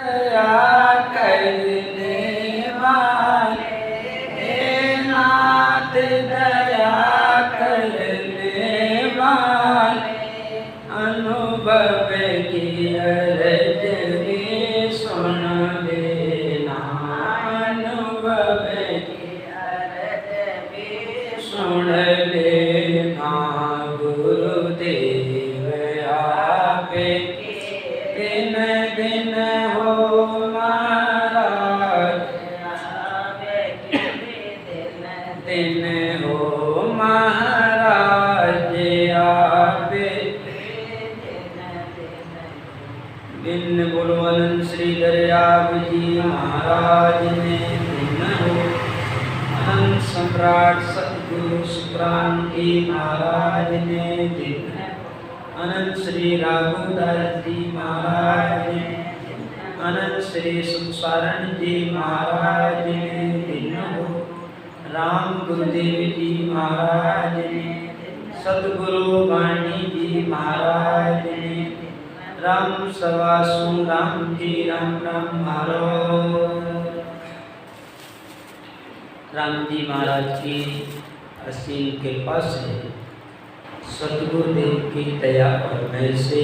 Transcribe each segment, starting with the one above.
दया करने वाले, हे नाथ दया करने वाले, अनुभव की अर्ज भी सुन लेना, अनुभव की अर्ज भी सुन लेना। गुरुदेव आपके दिन दिन हो महाराज, दिन दिन हो महाराज, आप दिन बोलो अनंत श्री दरियाव जी महाराज ने दिन हो। अनंत सम्राट सतगुरु सुक्रांति महाराज ने दिन, अनंत श्री राघुदास जी महाराज ने, अनंत श्री सुखसारण जी महाराज ने दिन हो। राम गुरुदेव जी महाराज ने, सतगुरु वाणी जी महाराज ने, राम सवासु राम जी राम राम महाराज। राम जी महाराज की असीम कृपा से, सतगुरुदेव की दया और मेहर से,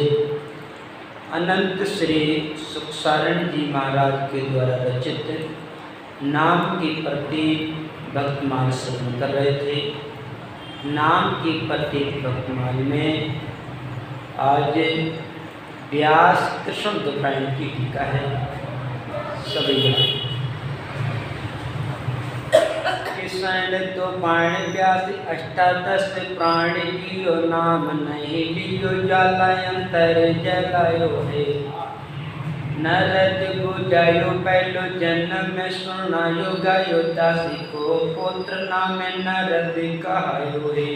अनंत श्री सुखसारण जी महाराज के द्वारा रचित नाम की प्रति भक्तमाल श्रवण कर रहे थे। नाम की प्रति भक्तमाल में आज व्यास कृष्ण द्वैपायन की टीका है। सभी कृष्ण द्वैपायन व्यास अष्टादश प्राण लियो, नाम नहीं लियो जलायंतर जलायो है। नरद बुझायो पहलो जन्म में सुनायो, गायो दासी को पुत्र नाम नरद कहायो है।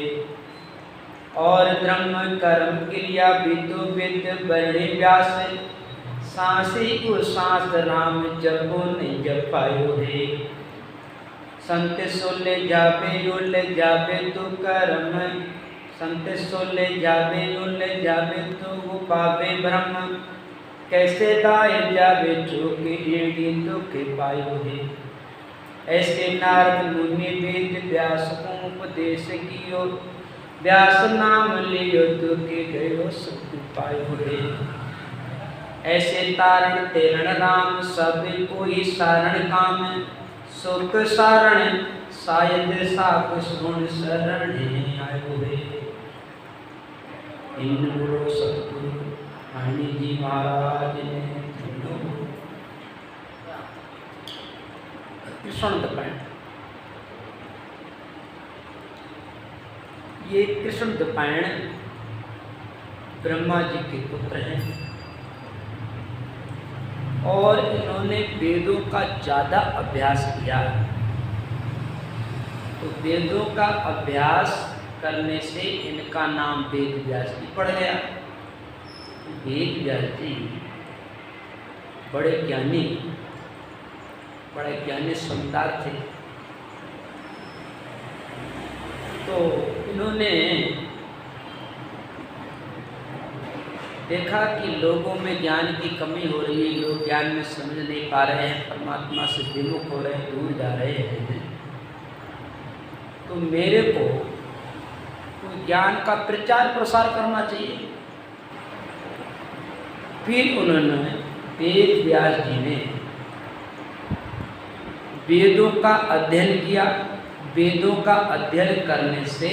और धर्म कर्म क्रिया विदु विद बड़े व्यास, सांसी को सांस राम जपो नहीं जपायो है। संत सोले जाबे योले जाबे तो कर्म, संत सोले जाबे योले जाबे तो वो पावे ब्रह्म। कैसे दाए जाबे चोके एड़ी तो के पायो है। ऐसे नारद मुनि वेद व्यास को उपदेश कियो, व्यास नाम लियो तो के गयो सुख पायो है। ऐसे तारण तेरण राम सब कोई सारण काम, सुख सारण शायद साप सुन शरण आयो है। इन गुरु सतगुरु वाणी जी महाराज ने कृष्ण द्वैपायन, ये कृष्ण द्वैपायन ब्रह्मा जी के पुत्र हैं और इन्होंने वेदों का ज़्यादा अभ्यास किया। तो वेदों का अभ्यास करने से इनका नाम वेद व्यास जी पड़ गया। वेद व्यास जी बड़े ज्ञानी समझदार थे। तो इन्होंने देखा कि लोगों में ज्ञान की कमी हो रही है, लोग ज्ञान में समझ नहीं पा रहे हैं, परमात्मा से विमुख हो रहे हैं, दूर जा रहे हैं। तो मेरे को कोई ज्ञान का प्रचार प्रसार करना चाहिए। फिर उन्होंने वेद व्यास जी ने वेदों का अध्ययन किया। वेदों का अध्ययन करने से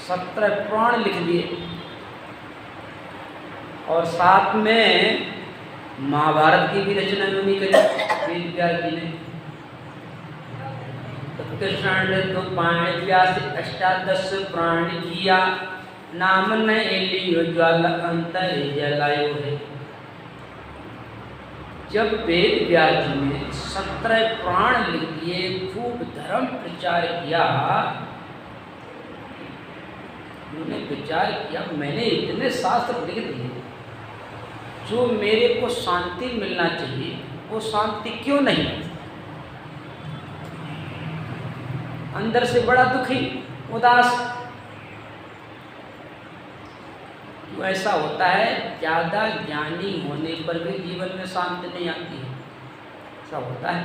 17 पुराण लिख दिए और साथ में महाभारत की भी रचना उन्होंने करी वेद व्यास जी ने। तो कृष्ण द्वैपायन व्यास अष्टादश प्राण किया, नाम न लियो ज्वाला अंतर जलायो है। जब वेद व्यास जी ने 17 प्राण लिख दिए, खूब धर्म प्रचार किया, उन्होंने विचार किया मैंने इतने शास्त्र लिख दिए, जो मेरे को शांति मिलना चाहिए वो शांति क्यों नहीं? अंदर से बड़ा दुखी उदास, तो ऐसा होता है, ज़्यादा ज्ञानी होने पर भी जीवन में शांति नहीं आती है। ऐसा होता है।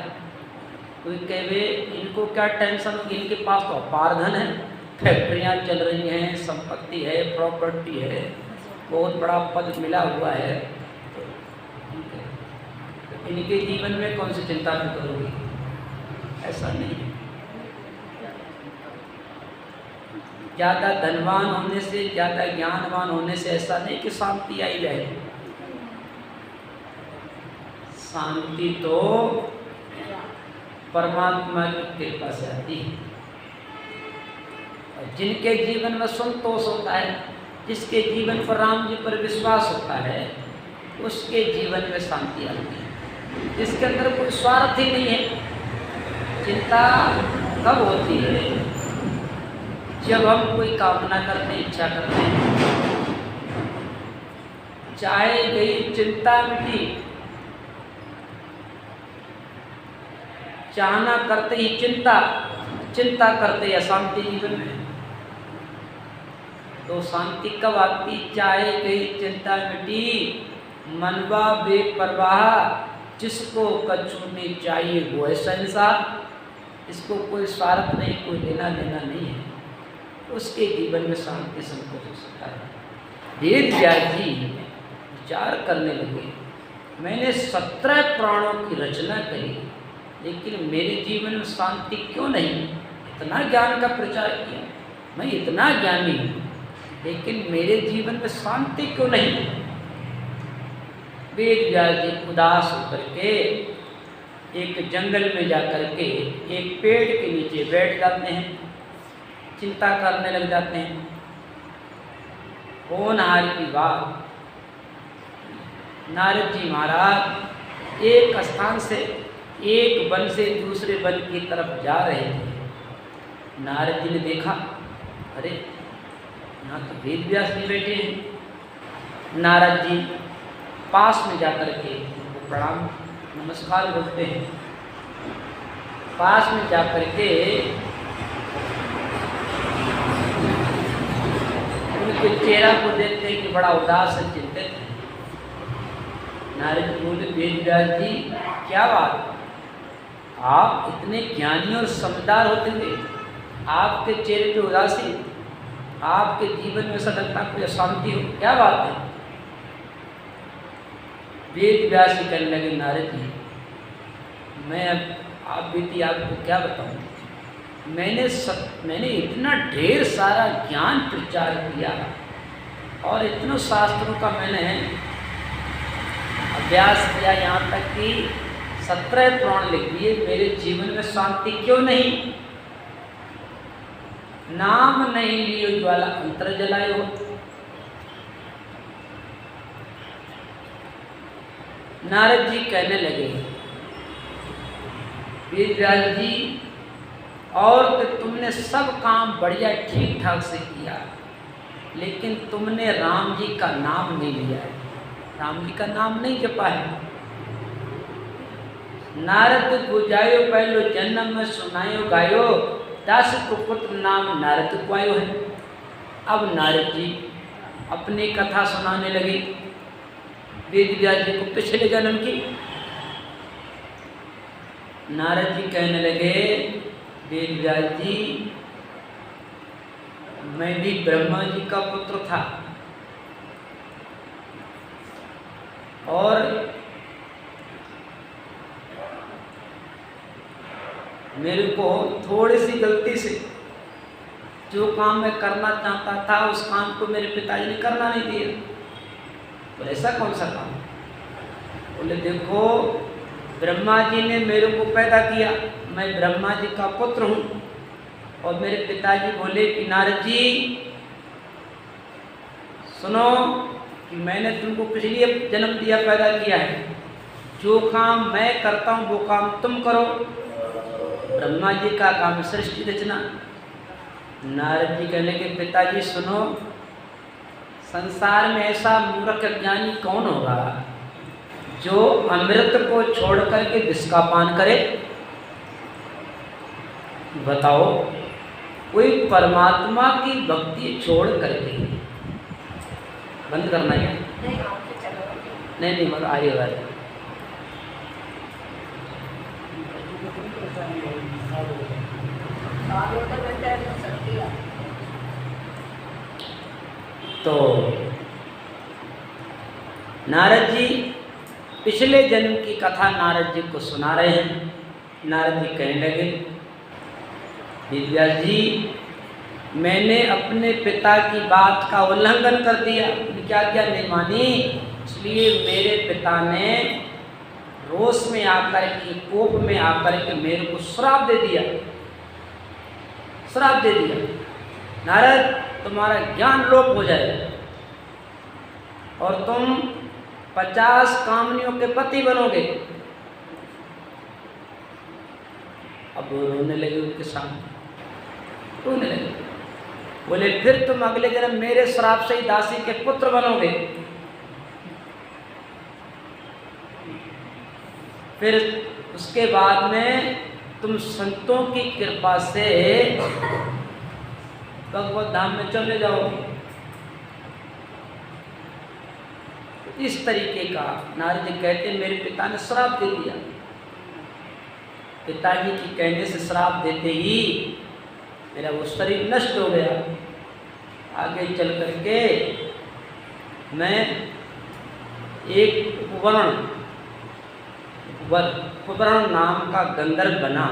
कोई कहे इनको क्या टेंशन होगी, इनके पास तो अपार धन है, फैक्ट्रियाँ चल रही हैं, संपत्ति है, प्रॉपर्टी है, बहुत बड़ा पद मिला हुआ है, तो इनके जीवन में कौन सी चिंता भी करोगी? ऐसा नहीं है। ज़्यादा धनवान होने से, ज़्यादा ज्ञानवान होने से ऐसा नहीं कि शांति आई रहे। शांति तो परमात्मा की कृपा से आती है। और जिनके जीवन में संतोष होता है, जिसके जीवन पर राम जी पर विश्वास होता है, उसके जीवन में शांति आती है। जिसके अंदर कोई स्वार्थ ही नहीं है। चिंता कब होती है? जब हम कोई कामना करते हैं, इच्छा करते हैं, चाहे गई चिंता मिटी, चाहना करते ही चिंता, चिंता करते अशांति जीवन में। तो शांति कब आती? चाहे गई चिंता मिटी, मनवा बेपरवाह, जिसको कछु नहीं चाहिए वो है संसार। इसको कोई स्वार्थ नहीं, कोई लेना देना नहीं है, उसके जीवन में शांति संतोष हो सकता है। वेद व्यास जी विचार करने लगे, मैंने 17 पुराणों की रचना करी, लेकिन मेरे जीवन में शांति क्यों नहीं? इतना ज्ञान का प्रचार किया, मैं इतना ज्ञानी हूँ, लेकिन मेरे जीवन में शांति क्यों नहीं? वेद व्यास जी उदास होकर के एक जंगल में जाकर के एक पेड़ के नीचे बैठ जाते हैं, चिंता करने लग जाते हैं। होनहार की बात, नारद जी महाराज एक स्थान से, एक वन से दूसरे वन की तरफ जा रहे थे। नारद जी ने देखा, अरे यहाँ तो वेद व्यास जी बैठे हैं। नारद जी पास में जाकर के उनको प्रणाम नमस्कार बोलते हैं। पास में जाकर के उनके चेहरा को देखते हैं कि बड़ा उदास है, चिंतित है। नारद जी बोले, वेद व्यास जी क्या बात, आप इतने ज्ञानी और समझदार होते हुए आपके चेहरे पे उदासी, आपके जीवन में सदलता कोई अशांति हो, क्या बात है? वेद व्यास जी कहने लगे, नारद जी मैं अब आप बीती आपको क्या बताऊं, मैंने इतना ढेर सारा ज्ञान प्रचार किया और इतने शास्त्रों का मैंने अभ्यास किया, यहाँ तक कि 17 पुराण लिख दिए, मेरे जीवन में शांति क्यों नहीं? नाम नहीं लियो ज्वाला अंतर जलायो। नारद जी कहने लगे, वेद व्यास जी और तो तुमने सब काम बढ़िया ठीक ठाक से किया, लेकिन तुमने राम जी का नाम नहीं लिया है, राम जी का नाम नहीं जपा है। नारद बुझायो पहलो जन्म में सुनायो गायो, दास को पुत्र नाम नारद को आयो है। अब नारद जी अपनी कथा सुनाने लगे वेद व्यास जी को पिछले जन्म की। नारद जी कहने लगे, वेद व्यास जी मैं भी ब्रह्मा जी का पुत्र था और मेरे को थोड़ी सी गलती से जो काम मैं करना चाहता था उस काम को मेरे पिताजी ने करना नहीं दिया। तो ऐसा कौन सा काम? बोले देखो, ब्रह्मा जी ने मेरे को पैदा किया, मैं ब्रह्मा जी का पुत्र हूँ, और मेरे पिताजी बोले कि नारद जी सुनो कि मैंने तुमको किस लिए जन्म दिया, पैदा किया है, जो काम मैं करता हूँ वो काम तुम करो। ब्रह्मा जी का काम सृष्टि रचना। नारद जी कहने के पिताजी सुनो, संसार में ऐसा मूर्ख ज्ञानी कौन होगा जो अमृत को छोड़ करके विष का पान करे? बताओ, कोई परमात्मा की भक्ति छोड़ करके बंद करना है क्या? नहीं आपके चलो नहीं नहीं मतलब आ रही है। तो नारद जी पिछले जन्म की कथा नारद जी को सुना रहे हैं। नारद जी कहने लगे, व्यास जी मैंने अपने पिता की बात का उल्लंघन कर दिया। क्या क्या नहीं मानी, इसलिए मेरे पिता ने रोष में आकर के, कोप में आकर के मेरे को श्राप दे दिया, श्राप दे दिया। नारद तुम्हारा ज्ञान लोप हो जाए और तुम 50 कामनियों के पति बनोगे। अब वो रोने लगे उनके सामने, रोने लगे, बोले फिर तुम अगले जन्म मेरे श्राप से ही दासी के पुत्र बनोगे। फिर उसके बाद में तुम संतों की कृपा से भगवत धाम में चले जाओगे। इस तरीके का नारद जी कहते हैं, मेरे पिता ने श्राप दे दिया। पिताजी की कहने से श्राप देते ही मेरा वो शरीर नष्ट हो गया। आगे चल करके मैं एक उपवरण नाम का गंधर्व बना,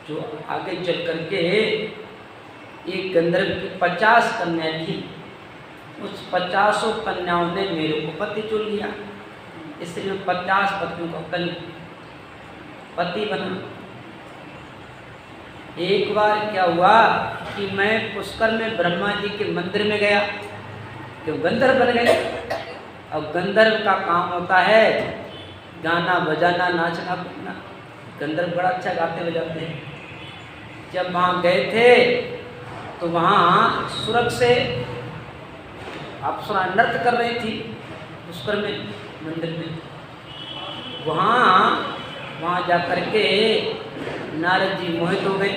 जो आगे चल करके एक गंधर्व की 50 कन्या थी। उस 50 कन्याओं ने मेरे को पति चुन लिया, इसलिए 50 पतियों का पति बना। एक बार क्या हुआ कि मैं पुष्कर में ब्रह्मा जी के मंदिर में गया, क्यों गंधर्व बन गए। अब गंधर्व का काम होता है गाना बजाना, नाचना कूदना। गंधर्व बड़ा अच्छा गाते बजाते हैं। जब वहाँ गए थे तो वहाँ सुरग से अप्सरा नृत्य कर रही थी पुष्कर में मंदिर में। वहाँ जा कर के नारद जी मोहित हो गए,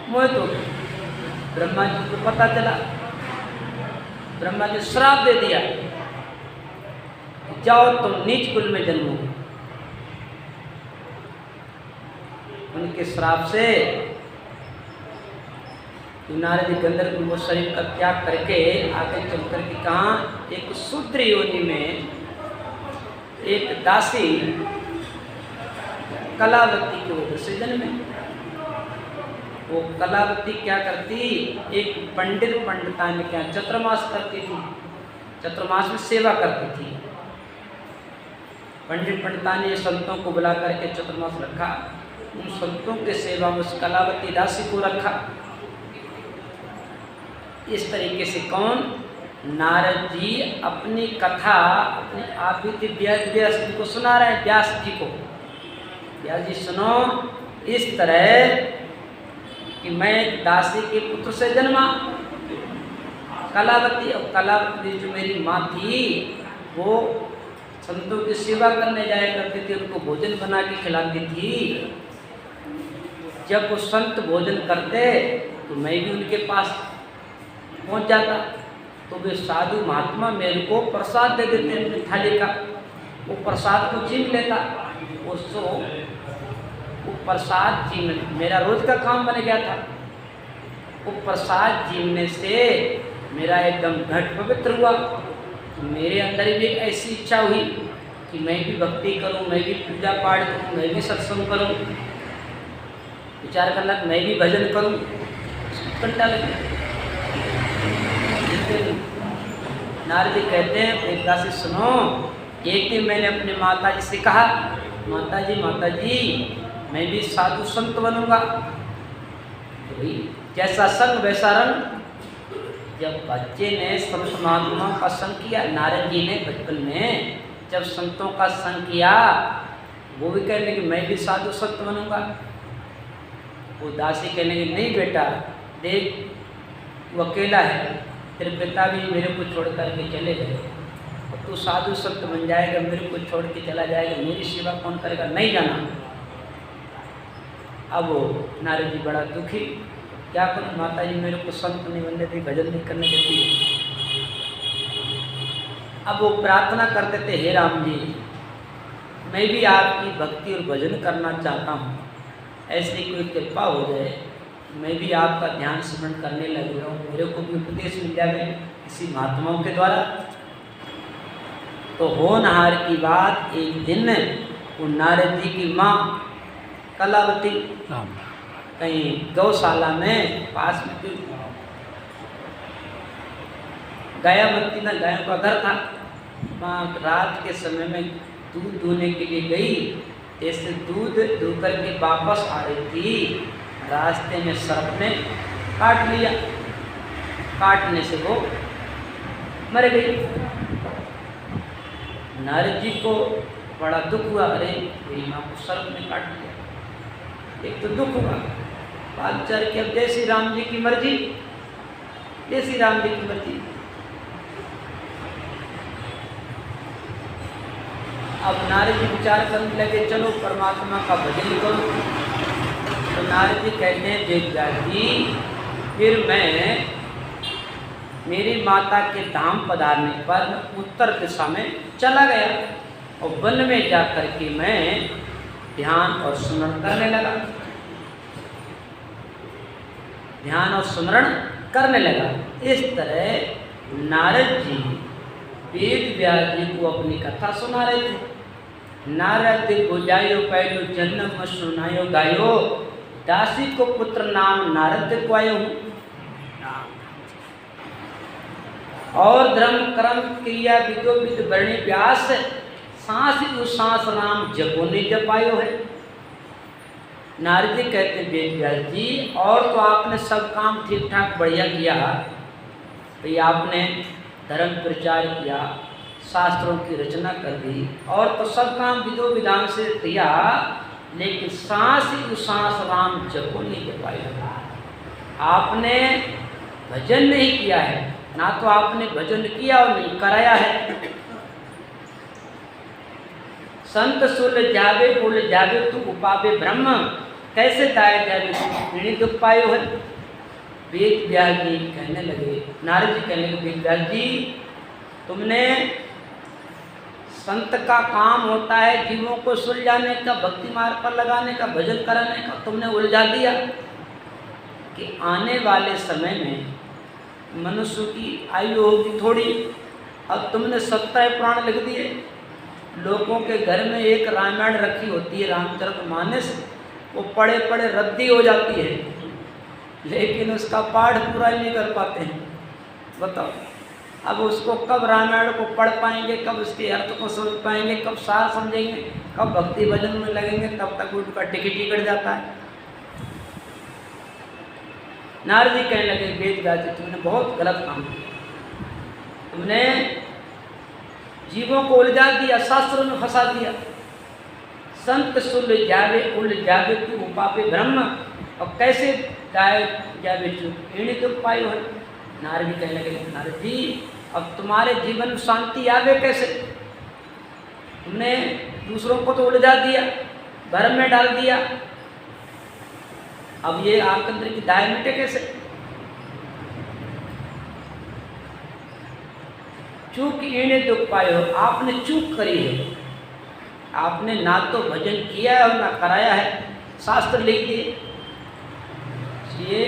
मोहित हो गए। ब्रह्मा जी को पता चला, ब्रह्मा जी श्राप दे दिया, जाओ तुम नीच कुल में जन्मोगे। उनके श्राप से नारद जी गंधर्व वो शरीर का त्याग करके आगे चल करके कहाँ एक शूद्र योनि में एक दासी कलावती की वजह से जन्मे। वो कलावती क्या करती, एक पंडिता ने क्या चतुर्मास करती थी, चतुर्मास में सेवा करती थी। पंडिता ने संतों को बुला करके चतुर्मास रखा, उन संतों के सेवा में उस कलावती दासी को रखा। इस तरीके से कौन, नारद जी अपनी कथा अपने आप ही व्यास जी को सुना रहे हैं। व्यास जी को, व्यास जी सुनो, इस तरह कि मैं एक दासी के पुत्र से जन्मा कलावती, और कलावती जो मेरी माँ थी वो संतों की सेवा करने जाया करती थी, उनको भोजन बना के खिलाती थी। जब वो संत भोजन करते तो मैं भी उनके पास पहुंच जाता, तो वे साधु महात्मा मेरे को प्रसाद दे देते अपनी थाली का। वो प्रसाद को छीन लेता, उसको वो प्रसाद छीन, मेरा रोज का काम बन गया था। वो प्रसाद छीनने से मेरा एकदम घट पवित्र हुआ। मेरे अंदर भी ऐसी इच्छा हुई कि मैं भी भक्ति करूं, मैं भी पूजा पाठ करूं, मैं भी सत्संग करूं। विचार करना मैं भी भजन करूं, कंटा लगे। नारद जी कहते हैं, एकता से सुनो, एक दिन मैंने अपने माता जी से कहा, माता जी मैं भी साधु संत बनूंगा। तो जैसा संग वैसा रंग। जब बच्चे ने संत महात्माओं का संग किया, नारद जी ने बचपन में जब संतों का संग किया, वो भी कहने कि मैं भी साधु संत बनूंगा। वो दासी कहने की नहीं बेटा, देख वो अकेला है, तेरे पिता भी मेरे को छोड़ करके चले गए, और तू साधु संत बन जाएगा, मेरे को छोड़ के चला जाएगा, मेरी सेवा कौन करेगा, नहीं जाना। अब वो नारद जी बड़ा दुखी, क्या करूं माता जी मेरे को संत नहीं बनने देती, भजन नहीं करने देती। अब वो प्रार्थना करते थे, हे राम जी, मैं भी आपकी भक्ति और भजन करना चाहता हूँ, ऐसी कोई कृपा हो जाए, मैं भी आपका ध्यान स्मरण करने लग रहा हूँ, मेरे को भी उपदेश मिल जाए किसी महात्माओं के द्वारा। तो होनहार की बात, एक दिन वो नारद जी की माँ कलावती कहीं गौशाला में पास में थी, गायावती ना गायों का घर था, वहाँ रात के समय में दूध दूहने के लिए गई। जैसे दूध दूह करके वापस आ रही थी, रास्ते में सर्प ने काट लिया, काटने से वो मर गई। नारद जी को बड़ा दुख हुआ, अरे मेरी माँ को सर्प ने काट लिया, एक तो दुख हुआ, बात चल के अब जय श्री राम जी की मर्जी, जय श्री राम जी की मर्जी। अब नारद जी विचार करने लगे, चलो परमात्मा का भजन करो। तो नारद जी कहते हैं, वेदव्यास जी, फिर मैं मेरी माता के धाम पधारने पर उत्तर दिशा में चला गया और वन में जा कर के मैं ध्यान और स्मरण करने लगा, ध्यान और स्मरण करने लगा। इस तरह नारद जी वेदव्यास जी को अपनी कथा सुना रहे थे। नारद बुझायो पहलो जन्म सुनायो गायो, दासी को पुत्र नाम नारद को आयो हूँ। और धर्म कर्म क्रिया विदो विद वर्णी व्यास, सांस उसास राम जपो ने जपायो है। नारद जी कहते हैं, वेदव्यास जी, और तो आपने सब काम ठीक ठाक बढ़िया किया, भाई आपने धर्म प्रचार किया, शास्त्रों की रचना कर दी, और तो सब काम विधो विधान से किया, लेकिन सांस उसास राम जपो नहीं जपाया। आपने भजन नहीं किया है, ना तो आपने भजन किया और नहीं कराया है। संत सुल जावे उल जावे तू उपावे ब्रह्म, कैसे दाए जावे तू पीड़ित उपायो है। वेदव्यास जी कहने लगे, नारद जी कहने लगे, वेदव्यास जी, तुमने संत का काम होता है जीवों को सुलझाने का, भक्ति मार्ग पर लगाने का, भजन कराने का, तुमने उलझा दिया कि आने वाले समय में मनुष्य की आयु होगी थोड़ी। अब तुमने 17 पुराण लिख दिए, लोगों के घर में एक रामायण रखी होती है, रामचरितमानस, वो पढ़े पढ़े रद्दी हो जाती है, लेकिन उसका पाठ पूरा नहीं कर पाते हैं। बताओ, अब उसको कब रामायण को पढ़ पाएंगे, कब उसके अर्थ को समझ पाएंगे, कब सार समझेंगे, कब भक्ति भजन में लगेंगे, तब तक उनका टिकट ही कट जाता है। नारद जी कहने लगे, वेदव्यास जी, तुमने बहुत गलत काम किया, तुमने जीवों को उलझा दिया, शास्त्रों में फंसा दिया। संत सुल जावे उल जावे तू उपापे ब्रह्म, और कैसे गाय जावे तू पीड़ित उपायो है। नारद जी कहने लगे, नारद जी, अब तुम्हारे जीवन में शांति आवे कैसे? तुमने दूसरों को तो उलझा दिया, भ्रम में डाल दिया, अब ये आकंत्र की दाय मिटे कैसे? चूक इन्हें दुख पायो, आपने चूक करी है, आपने ना तो भजन किया है और ना कराया है, शास्त्र लिख दिए। ये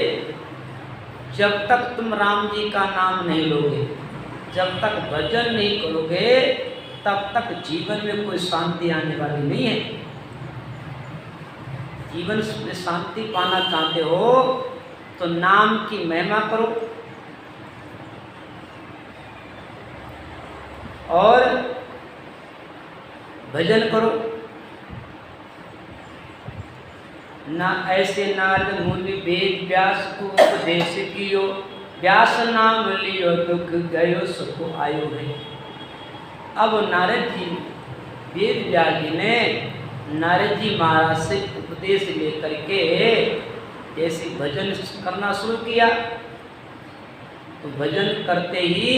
जब तक तुम राम जी का नाम नहीं लोगे, जब तक भजन नहीं करोगे, तब तक जीवन में कोई शांति आने वाली नहीं है। जीवन में शांति पाना चाहते हो तो नाम की महिमा करो और भजन करो। ना ऐसे नारद मुनि वेद व्यास को उपदेश कियो, व्यास नाम लियो दुख गयो सुख आयो है। अब नारद जी, वेद व्यास जी ने नारद जी महाराज से उपदेश लेकर के जैसे भजन करना शुरू किया, तो भजन करते ही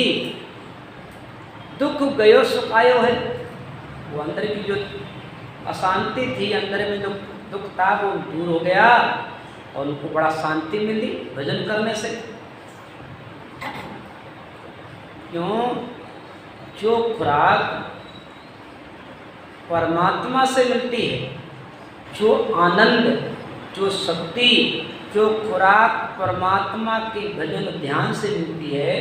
दुख गयो सुख आयो है। वो अंदर की जो अशांति थी, अंदर में जो दुख था, वो दूर हो गया और उनको बड़ा शांति मिली भजन करने से। क्यों? जो खुराक परमात्मा से मिलती है, जो आनंद, जो शक्ति, जो खुराक परमात्मा के भजन ध्यान से मिलती है,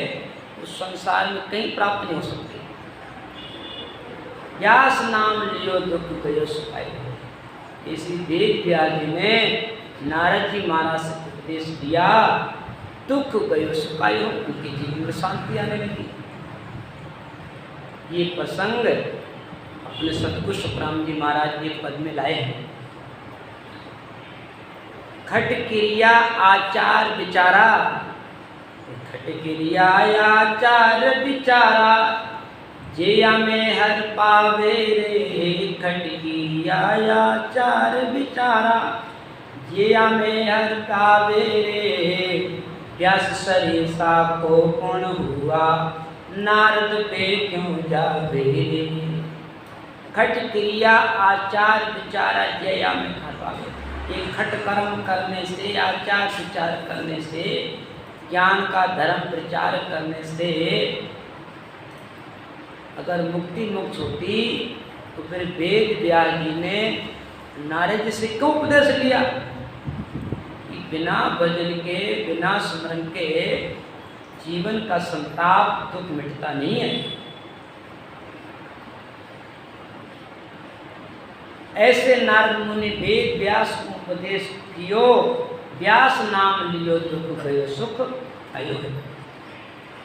उस संसार में कहीं प्राप्त नहीं हो सकती। व्यास नाम लियो दुख गयो सुखाई। इसी वेद व्यास जी ने नारद जी महाराज से उपदेश दिया, दुख गयो सुखाई, उनके जीवन में शांति आने लगी। ये प्रसंग अपने सतगुरु सुखराम जी महाराज जी पद में लाए हैं। खट क्रिया आचार विचारा, खट क्रिया आचार विचारा, जिया में हर पावे रे। खट क्रिया आचार विचारा, जिया में हर पावे रे। व्यास सरिसा को गुण हुआ, नारद पे क्यों जावे रे। खट क्रिया आचार विचारा, जया में हर पावे। ये खट कर्म करने से, आचार विचार करने से, ज्ञान का धर्म प्रचार करने से अगर मुक्ति मोक्ष होती तो फिर वेद व्यास जी ने नारद जी से क्यों उपदेश लिया कि बिना भजन के, बिना स्मरण के जीवन का संताप दुख मिटता नहीं है। ऐसे नारद मुनि वेद व्यास को उपदेश कियो, व्यास नाम लियो दुख गयो सुख आयो।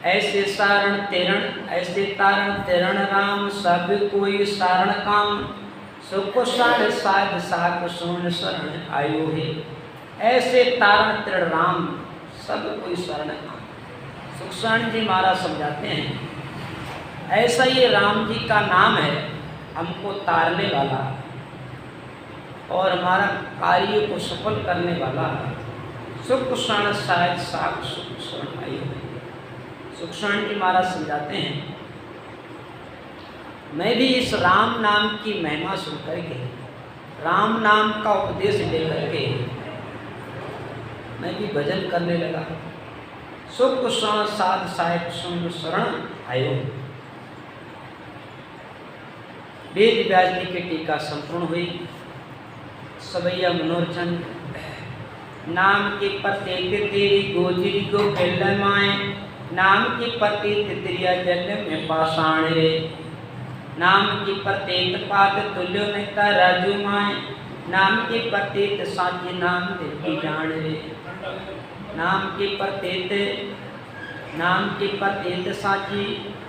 ऐसे सारण तेरण, ऐसे तारण तेरण राम, सब कोई सारण काम। सुख साण साध साख सोन शरण आयो है। ऐसे तारण तेरण राम, सब कोई शरण काम। सुखसाण जी महाराज समझाते हैं, ऐसा ये राम जी का नाम है, हमको तारने वाला और हमारा कार्य को सफल करने वाला। सुख साण साध साख सुख शरण आयो। सुखसाण जी महाराज समझाते हैं, मैं भी इस राम नाम की महिमा सुन करके, राम नाम का उपदेश लेकर के मैं भी भजन करने लगा। सुख साण साध साख सुख शरण आयो। वेद व्यास जी की टीका संपूर्ण हुई। सवैया मनोरचन नाम के प्रत्येक तेरी गोजरी को खेल माए। नाम की प्रत्येक त्रिया जल में पाषाण रे। नाम की प्रत्येक पात तुल्यो नेता राजू माए। नाम की प्रत्येक साची नाम देती जान रे। नाम की प्रत्येक साची,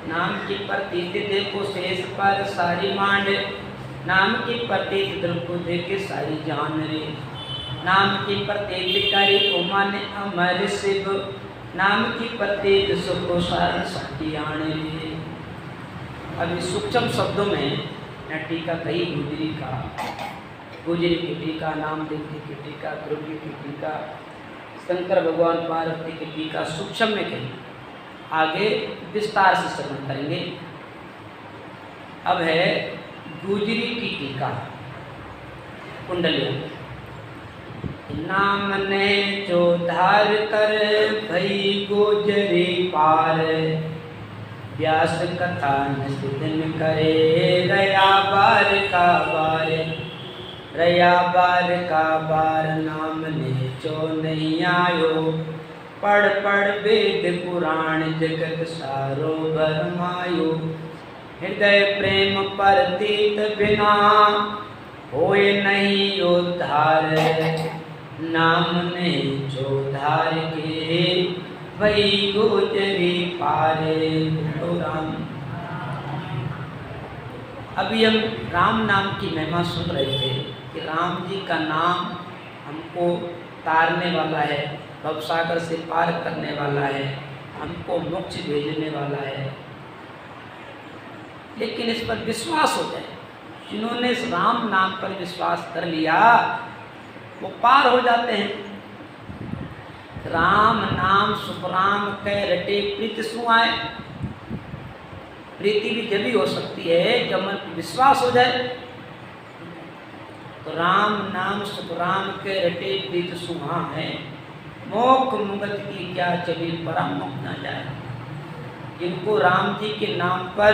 नाम की प्रत्येक देखो शेष पर सारी मांड। नाम की प्रत्येक द्रव्य देखे सारी जान रे। नाम की प्रत्येक करी उमन अमर शिव। नाम की प्रत्येक सुख सारण साची आन रे। अभी सूक्ष्म शब्दों में न टीका कही गुजरी का, गुजरी की टीका, नामदेव जी की टीका, ध्रुव जी की टीका, शंकर भगवान पार्वती की टीका सूक्ष्म में कही। आगे विस्तार से श्रवण करेंगे। अब है गुजरी की टीका कुंडलियों। नाम ने जो धार कर भई गोजरी पार। व्यास कथा निषिधन करे रया बार का बार। रया बार का बार नाम ने जो नहीं आयो। पढ़ पढ़ वेद पुराण जगत सारो भरमायो। हृदय प्रेम परतीत बिना होए नहीं उद्धार। नाम ने जो धार के वही गोचरी पारे। राम, अभी हम राम नाम की महिमा सुन रहे थे कि राम जी का नाम हमको तारने वाला है, भवसागर से पार करने वाला है, हमको मोक्ष भेजने वाला है। लेकिन इस पर विश्वास हो जाए, जिन्होंने इस राम नाम पर विश्वास कर लिया वो पार हो जाते हैं। राम नाम सुखराम कै रटे प्रीति सुआए। प्रीति भी जब ही हो सकती है जब मन पर विश्वास हो जाए। तो राम नाम सुखराम के रटे प्रीति सुहा है। मोक्ष मुगत की क्या चली परम मुक्त न जाए। जिनको राम जी के नाम पर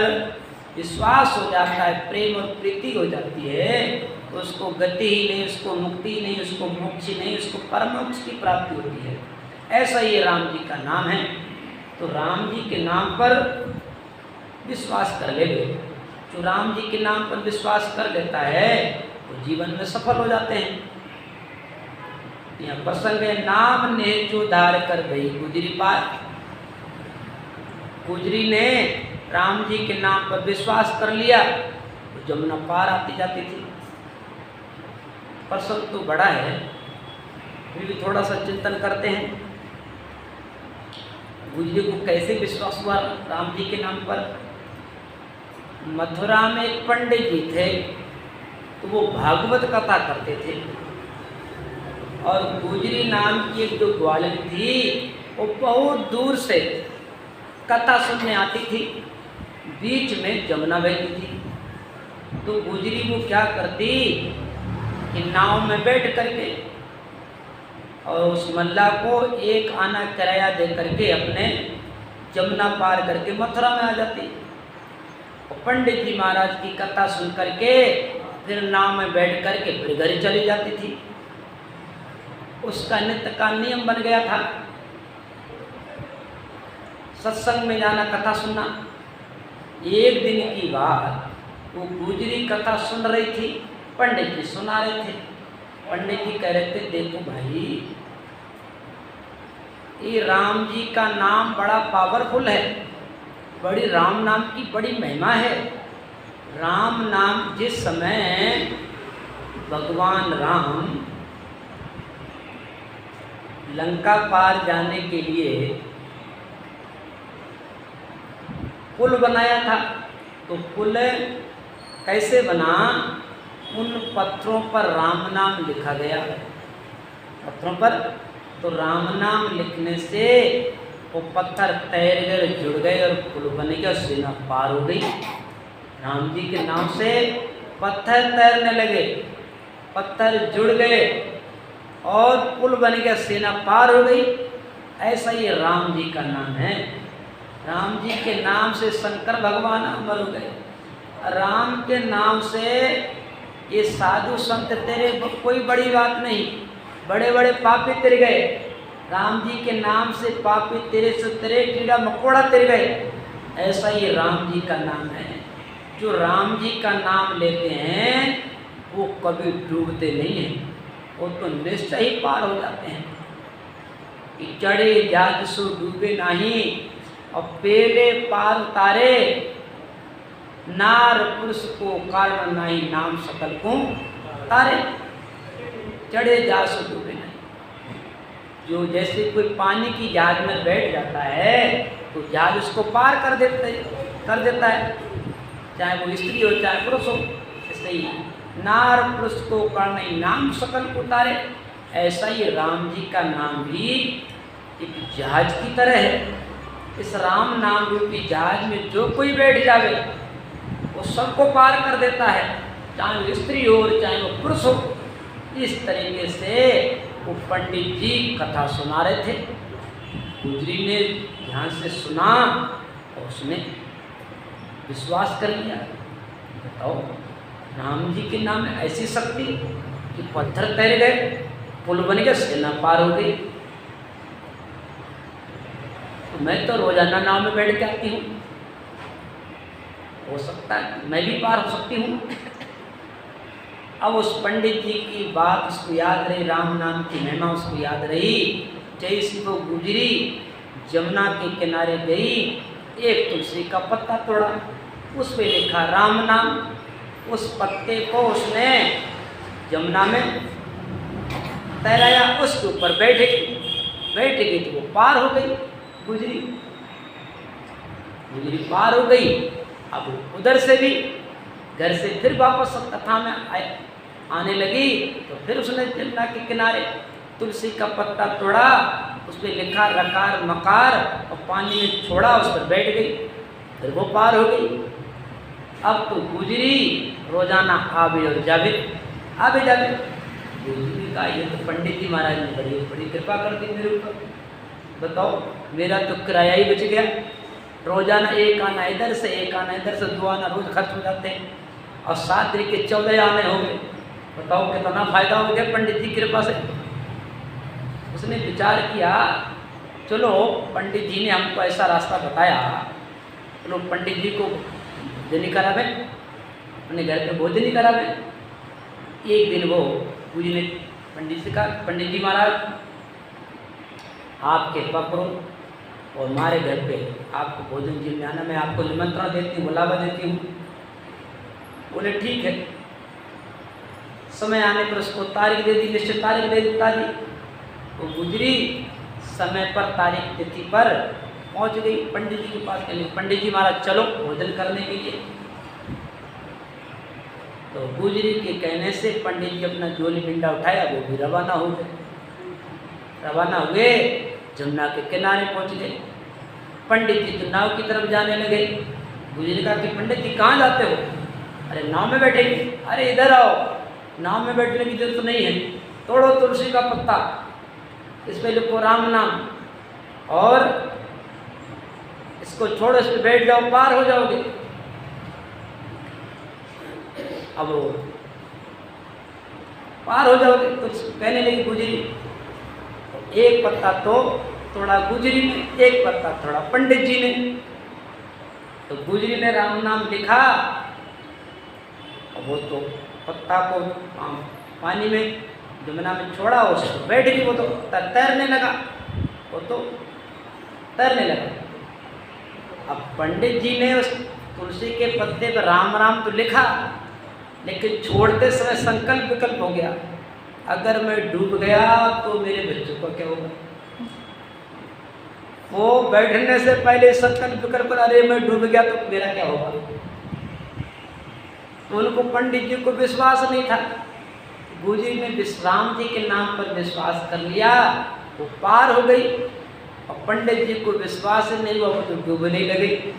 विश्वास हो जाता है, प्रेम और प्रीति हो जाती है, तो उसको गति ही नहीं, उसको मुक्ति ही नहीं, उसको मोक्ष ही नहीं, उसको परमोक्ष की प्राप्ति होती है। ऐसा ये राम जी का नाम है। तो राम जी के नाम पर विश्वास कर ले। जो राम जी के नाम पर विश्वास कर लेता है वो जीवन में सफल हो जाते हैं। यह प्रसंग है, नाम ने जो धार कर गई गुजरी पार। गुजरी ने राम जी के नाम पर विश्वास कर लिया तो जमुना पार आती जाती थी। प्रसंग तो बड़ा है, फिर भी थोड़ा सा चिंतन करते हैं। गुजरी को कैसे विश्वास हुआ राम जी के नाम पर? मथुरा में एक पंडित जी थे, तो वो भागवत कथा करते थे, और गुजरी नाम की एक जो ग्वालिन थी वो बहुत दूर से कथा सुनने आती थी। बीच में जमुना बहती थी, तो गुजरी वो क्या करती कि नाव में बैठ करके और उस मल्ला को एक आना किराया दे करके अपने जमुना पार करके मथुरा में आ जाती। और पंडित जी महाराज की कथा सुन करके फिर नाव में बैठ करके फिर घर चली जाती थी। उसका नित्य का नियम बन गया था, सत्संग में जाना, कथा सुनना। एक दिन की बात, वो गुजरी कथा सुन रही थी, पंडित जी सुना रहे थे। पंडित जी कह रहे थे, देखो भाई, ये राम जी का नाम बड़ा पावरफुल है, बड़ी राम नाम की बड़ी महिमा है। राम नाम जिस समय भगवान राम लंका पार जाने के लिए पुल बनाया था, तो पुल कैसे बना? उन पत्थरों पर राम नाम लिखा गया, पत्थरों पर। तो राम नाम लिखने से वो पत्थर तैर गए, जुड़ गए और पुल बन गया, सेना पार हो गई। राम जी के नाम से पत्थर तैरने लगे, पत्थर जुड़ गए और पुल बन गया, सेना पार हो गई। ऐसा ये राम जी का नाम है। राम जी के नाम से शंकर भगवान अमर हो गए। राम के नाम से ये साधु संत तेरे कोई बड़ी बात नहीं, बड़े बड़े पापी तेरे गए। राम जी के नाम से पापी तेरे से तेरे, कीड़ा मकोड़ा तेरे गए। ऐसा ये राम जी का नाम है। जो राम जी का नाम लेते हैं वो कभी डूबते नहीं हैं, वो तो निश्चय ही पार हो जाते हैं। कि चढ़े जहाज सो डूबे नहीं, और पेले पार उतारे, नार पुरुष को कारण नहीं, नाम सकल को तारे। चढ़े जहाज सो डूबे नहीं, जो जैसे कोई पानी की जहाज में बैठ जाता है तो जहाज उसको पार कर देता है, चाहे वो स्त्री हो चाहे पुरुष हो। ऐसे ही नार पुरुष को कारण नहीं, नाम सकल को तारे। ऐसा ही राम जी का नाम भी एक जहाज की तरह है। इस राम नाम रूपी जहाज में जो कोई बैठ जावे वो सबको पार कर देता है, चाहे वो स्त्री हो चाहे वो पुरुष हो। इस तरीके से वो पंडित जी कथा सुना रहे थे। गुजरी ने ध्यान से सुना और उसने विश्वास कर लिया। बताओ, राम जी के नाम में ऐसी शक्ति कि पत्थर तैर गए, पुल बन गया, सेना पार हो गई। तो मैं तो रोजाना नाव में बैठ के आती हूँ, हो सकता है मैं भी पार हो सकती हूँ। अब उस पंडित जी की बात उसको याद रही, राम नाम की महिमा उसको याद रही। जैसी वो गुजरी जमुना के किनारे गई, एक तुलसी का पत्ता तोड़ा, उस पे लिखा राम नाम। उस पत्ते को उसने जमुना में तैराया, उसके ऊपर बैठ गई तो वो पार हो गई। गुजरी पार हो गई। अब उधर से भी घर से फिर वापस कथा में आने लगी, तो फिर उसने जमुना के किनारे तुलसी का पत्ता तोड़ा, उस पर लिखा रकार मकार और पानी में छोड़ा, उस पर बैठ गई, फिर वो पार हो गई। अब तो गुजरी रोजाना आवे और जावे, आवे जावे। गुजरी का ये तो पंडित जी महाराज ने बड़ी बड़ी कृपा कर दी मेरे ऊपर। बताओ, मेरा तो किराया ही बच गया। रोजाना एक आना इधर से एक आना इधर से 2 आना रोज खर्च हो जाते हैं, और 7 तरीके 14 आने हो गए। बताओ कितना फायदा हो गया पंडित जी की कृपा से। उसने विचार किया, चलो पंडित जी ने हमको ऐसा रास्ता बताया, चलो पंडित जी को भोजन करावे, अपने घर पे भोजन करावे। एक दिन वो पूजी ने पंडित से कहा, पंडित जी महाराज आप कृपा करो और हमारे घर पे आपको भोजन जी में आना, मैं आपको निमंत्रण देती हूँ, बुलावा देती हूँ। बोले ठीक है। समय आने पर उसको तारीख दे दी, निश्चित तारीख दे दी। वो गुजरी, समय पर तारीख तिथि पर पहुंच गई पंडित जी के पास के लिए। पंडित जी महाराज चलो भोजन करने के लिए। तो गुजरी के कहने से पंडित जी अपना झोली पिंडा उठाया, वो भी रवाना हो गए। रवाना हुए, जमुना के किनारे पहुंच गए। पंडित जी तो नाव की तरफ जाने लगे। गुजरी कहा कि पंडित जी कहाँ जाते हो? अरे नाव में बैठेंगे। अरे इधर आओ, नाव में बैठने की जरूरत नहीं है, तोड़ो तुलसी का पत्ता, इस पे लिखो राम नाम और इसको छोड़ो, इस पे बैठ जाओ, पार हो जाओगे। अब पार हो जाओगे। कुछ कहने लगी गुजरी। एक पत्ता तो थोड़ा गुजरी ने, एक पत्ता थोड़ा पंडित जी ने। तो गुजरी ने राम नाम लिखा, वो तो पत्ता को पानी में जमुना में छोड़ा, उसको बैठ गई, वो तो तैरने लगा, वो तो तैरने लगा। अब पंडित जी ने उस तुलसी के पत्ते पर राम राम तो लिखा, लेकिन छोड़ते समय संकल्प विकल्प हो गया, अगर मैं डूब गया तो मेरे बच्चों को क्या होगा। वो बैठने से पहले संकल्प विकल्प, अरे मैं डूब गया तो मेरा क्या होगा। तो उनको पंडित जी को विश्वास नहीं था। गुजरी ने विश्राम जी के नाम पर विश्वास कर लिया, वो पार हो गई। और पंडित जी को विश्वास नहीं हुआ, वो तो डूबने लगे।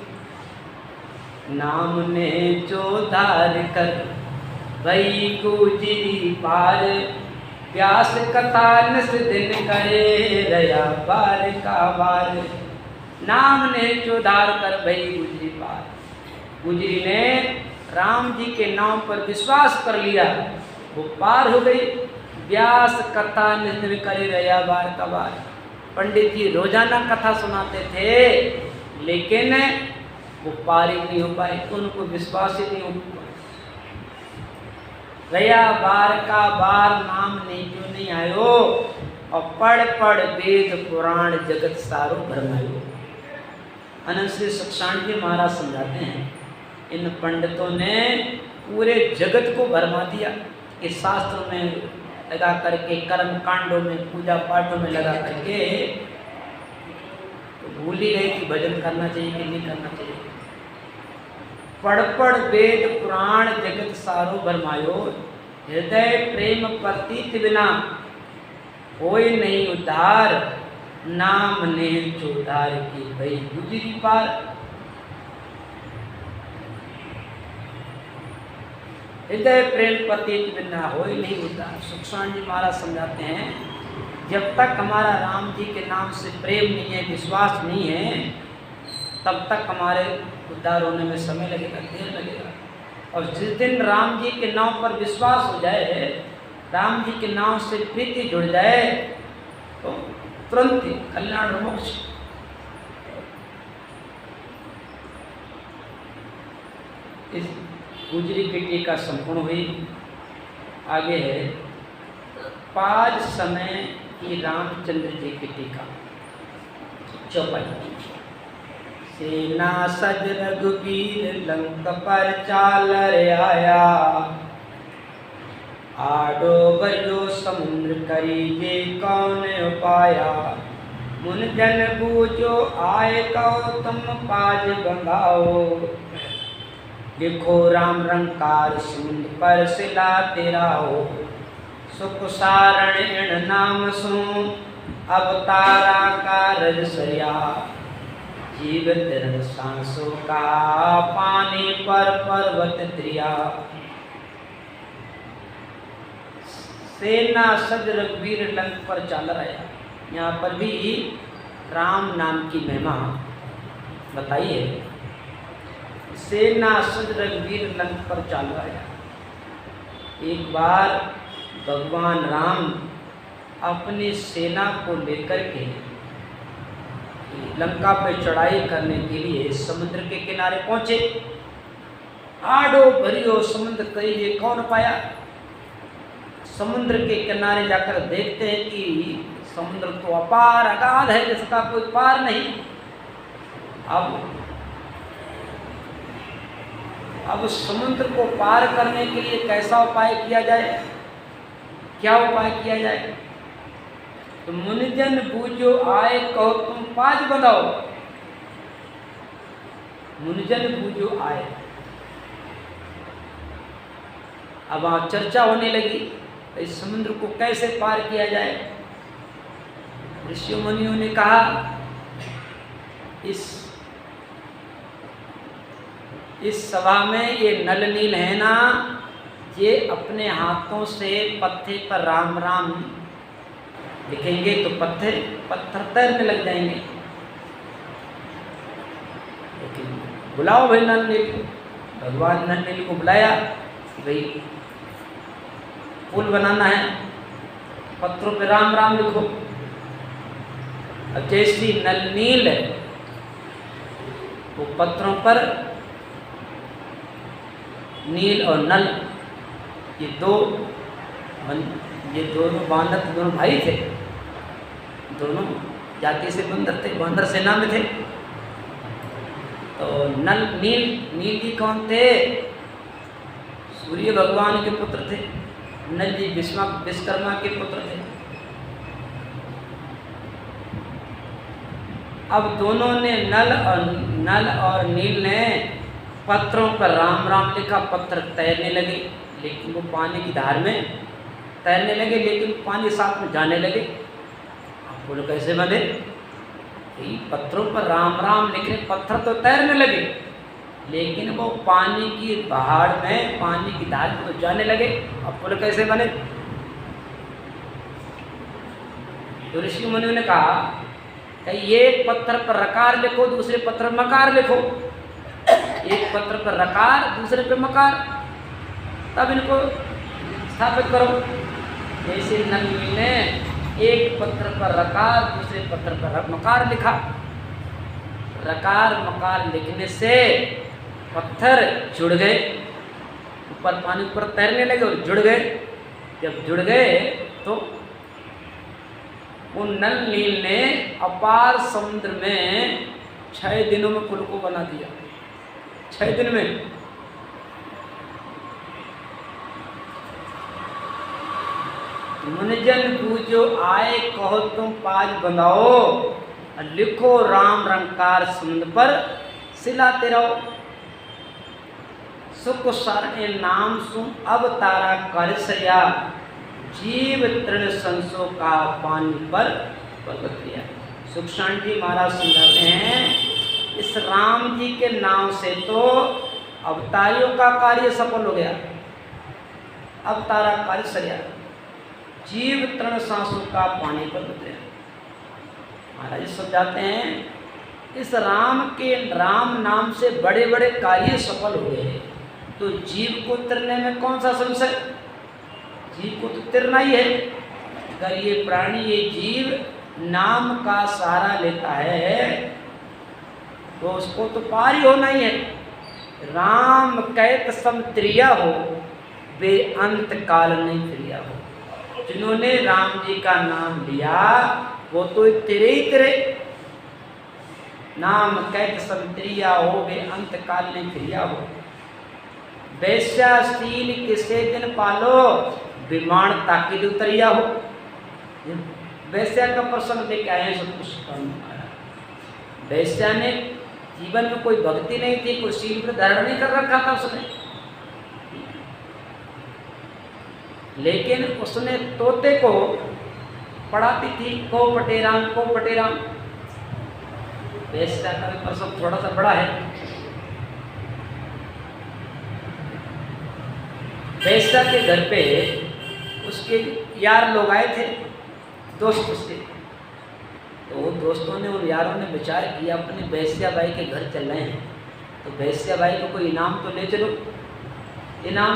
नाम ने जो धार कर भई गुजरी पार, प्यास कथा निस दिन करे रया बार का बार। नाम ने जो धार कर भई गुजरी पार, गुजरी ने राम जी के नाम पर विश्वास कर लिया, वो पार हो गई। व्यास कथा निस दिन करे रया बार का बार। पंडित जी रोजाना कथा सुनाते थे, लेकिन वो पार ही नहीं हो पाए, उनको विश्वास ही नहीं हो पाया। रया बार का बार नाम नहीं क्यों नहीं आयो, और पढ़ पढ़ वेद पुराण जगत सारो भरमायो। अनंत श्री सत्सांग जी महाराज समझाते हैं, इन पंडितों ने पूरे जगत को भरमा दिया। इस शास्त्र में लगा करके, कर्म कांडों में, पूजा पाठों में लगा करके तो भूल ही गए कि भजन करना चाहिए कि नहीं करना चाहिए। पढ़ पढ़ वेद पुराण जगत सारो भरमायो, हृदय प्रेम प्रतीत बिना कोई नहीं उद्धार। नाम ने चोधार की भई गुजरी पार। हृदय प्रेम प्रतीत बिना हो ही नहीं उद्धार। सुखसाण जी महाराज समझाते हैं, जब तक हमारा राम जी के नाम से प्रेम नहीं है, विश्वास नहीं है, तब तक हमारे उद्धार होने में समय लगेगा, देर लगेगा। और जिस दिन राम जी के नाम पर विश्वास हो जाए, राम जी के नाम से प्रीति जुड़ जाए, तो तुरंत ही कल्याण और मोक्ष। इस गुजरी की टीका संपूर्ण हुई। आगे है 5 समय की रामचंद्र जी की टीका। चौपाई। सेना सज रघुवीर लंक पर चालर आया, आडो बजो समुद्र करी जे कौन उपाया। मुन जन बूझो आए कहो तुम पाज बंधाओ, लिखो राम रंकार समुद्र पर सिला तेरा हो। सुख सारण इण नाम सु अवतारा का रजसया, जीवित रण सांसों का पानी पर पर्वत त्रिया। सेना सज रघुवीर लंक पर चाल आया। यहाँ पर भी राम नाम की महिमा बताइए, सेना सज रघुवीर लंक पर चालू आया। एक बार भगवान राम अपनी सेना को लेकर के लंका पर चढ़ाई करने के लिए समुद्र के किनारे पहुंचे। आड़ो भरियो समुद्र कहिए कौन पाया। समुद्र के किनारे जाकर देखते हैं कि समुद्र तो अपार अगाध है, जिसका कोई पार नहीं। अब समुद्र को पार करने के लिए कैसा उपाय किया जाए, क्या उपाय किया जाए। तो मुनिजन बूझो आए कहो तुम पाज बंधाओ। मुनिजन बूझो आए। अब वहां चर्चा होने लगी इस समुद्र को कैसे पार किया जाए। ऋषि मुनियों ने कहा इस सभा में ये नल नील है ना, ये अपने हाथों से पत्थर पर राम राम लिखेंगे तो पत्थर तैरने लग जाएंगे। लेकिन बुलाओ भाई नल नील को। भगवान नल नील को बुलाया, भाई पुल बनाना है, पत्थरों पे राम राम लिखो। अब जैसी नल नील है वो पत्थरों पर नील और नल ये दोनों बांदर, दोनों भाई थे, दोनों जाति से बंदर थे, बंदर सेना में थे। तो नील जी कौन थे? सूर्य भगवान के पुत्र थे। नल जी विश्वकर्मा के पुत्र थे। अब दोनों ने नल और नील ने पत्थरों पर राम राम लिखा। पत्थर तैरने लगे, लेकिन वो पानी की धार में तैरने लगे, लेकिन पानी साथ में जाने लगे। अब बोलो कैसे बने? पत्थरों पर राम राम लिखे, पत्थर तो तैरने लगे, लेकिन वो पानी की पहाड़ में, पानी की धार में तो जाने लगे। अब बोलो कैसे बने? तो ऋषि मुनियों ने कहा कि एक पत्थर पर रकार लिखो, दूसरे पत्थर पर मकार लिखो। एक पत्थर पर रकार, दूसरे पे मकार, तब इनको स्थापित करो। जैसे नल ने एक पत्थर पर रकार, दूसरे पत्थर पर मकार लिखा। रकार मकार लिखने से पत्थर जुड़ गए, ऊपर पानी ऊपर तैरने लगे और जुड़ गए। जब जुड़ गए तो उन नल नील ने अपार समुद्र में 6 दिनों में पुल को बना दिया। 6 दिन में। मुनिजन बूझो आए कहो तुम पाज बंधाओ, लिखो राम रंकार समुद्र पर सिलाते रहो। सुख सरणे नाम सुम अब तारा कर सया, जीव तृण संसो का पानी पर पर्वत लिया। सुखसाण जी महाराज समझाते हैं इस राम जी के नाम से तो अवतारियों का कार्य सफल हो गया। अवतारा कार्य सया, जीव तृण सांसों का पानी पर उतरे। महाराज समझाते हैं इस राम नाम से बड़े बड़े कार्य सफल हो गए, तो जीव को तिरने में कौन सा संशय? जीव को तो तिरना ही है। अगर ये प्राणी, ये जीव नाम का सहारा लेता है तो उसको तो पार ही होना ही है। राम कैत सम त्रिया हो, वे अंत काल नहीं त्रिया हो। जिन्होंने राम जी का नाम लिया वो तो तेरे ही तेरे। नाम कैत सम त्रिया हो, वे अंत काल नहीं त्रिया हो। वैश्याशील किसे दिन पालो, विमान ताकि उतरिया हो। वैश्या का प्रसंग लेके आए हैं, सब कुछ। वैश्या ने जीवन में कोई भक्ति नहीं थी, कोई शील पर धारण नहीं कर रखा था उसने, लेकिन उसने तोते को पढ़ाती थी, को पटेराम को पटेराम। वैश्या का प्रसंग थोड़ा सा बड़ा है। वैश्या के घर पे उसके यार लोग आए थे, दोस्त उसके। तो दोस्तों ने, उन यारों ने विचार किया अपने वैश्या बाई के घर चल रहे हैं, तो वैश्या बाई को कोई इनाम तो ले चलो, इनाम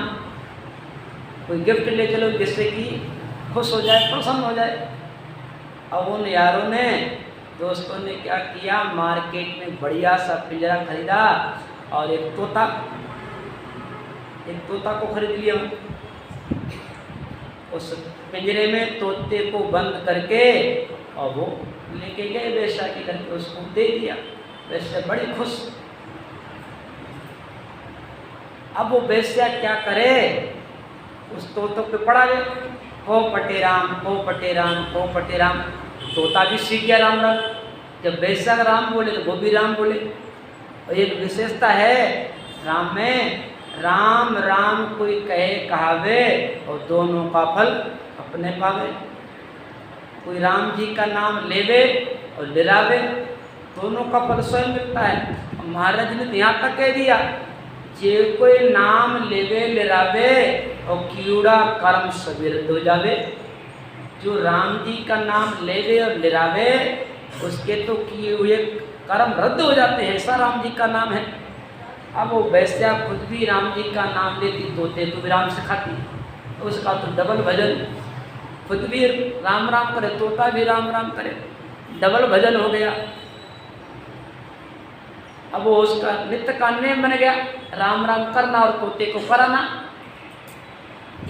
कोई गिफ्ट ले चलो जिससे कि खुश हो जाए, प्रसन्न हो जाए। अब उन यारों ने, दोस्तों ने क्या किया, मार्केट में बढ़िया सा पिंजरा खरीदा और एक तोता को खरीद लिया। उस पिंजरे में तोते को बंद करके और वो लेके गए वेश्या के घर पे, उसको दे दिया। वेश्या बड़ी खुश। अब वो वेश्या क्या करे, उस तोतों पे पड़ा गया, हो पटे राम, हो पटे राम, हो पटे राम। तोता भी सीख गया राम राम। जब वेश्या राम बोले तो वो भी राम बोले। और एक विशेषता है राम में, राम राम कोई कहे कहावे और दोनों का फल अपने पावे। कोई राम जी का नाम लेवे और लिरावे, दोनों का फल स्वयं मिलता है। महाराज ने यहाँ तक कह दिया, जे कोई नाम लेवे लिरावे और कीड़ा कर्म सविरत हो जावे। जो राम जी का नाम लेवे और लिरावे उसके तो किए हुए कर्म रद्द हो जाते हैं, ऐसा राम जी का नाम है। अब वो वैश्या खुद भी राम जी का नाम लेती, तोते तो भी राम सिखाती, उसका तो डबल भजन, खुद भी राम राम करे, तोता भी राम राम करे, डबल भजन हो गया। अब वो उसका नित्य का नियम बन गया, राम राम करना और तोते को कराना।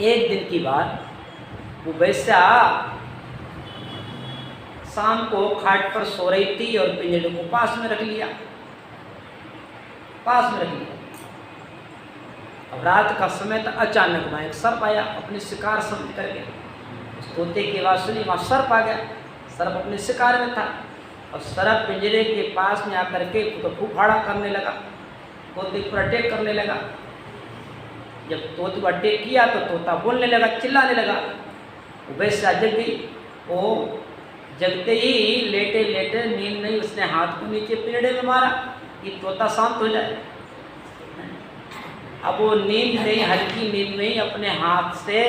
एक दिन की बात, वो वैश्या शाम को खाट पर सो रही थी और पिंजरे को पास में रख लिया। अब रात का समय था, अचानक वहाँ एक सर्प आया, अपने शिकार समझ करके। उस तोते की आवाज़ सुनी, वहाँ सर्प आ गया। सर्प अपने शिकार में था और सर्प पिंजरे के पास में आकर के तो फूफाड़ा करने लगा, तोते पर अटैक करने लगा। जब तोते पर अटैक किया तो तोता बोलने लगा, चिल्लाने लगा। वैश्या जग गई। वो जगते ही लेटे लेटे, नींद नहीं, उसने हाथ को नीचे पिंजरे में मारा कि तोता शांत हो जाए। अब वो नींद नहीं, हल्की नींद नहीं, अपने हाथ से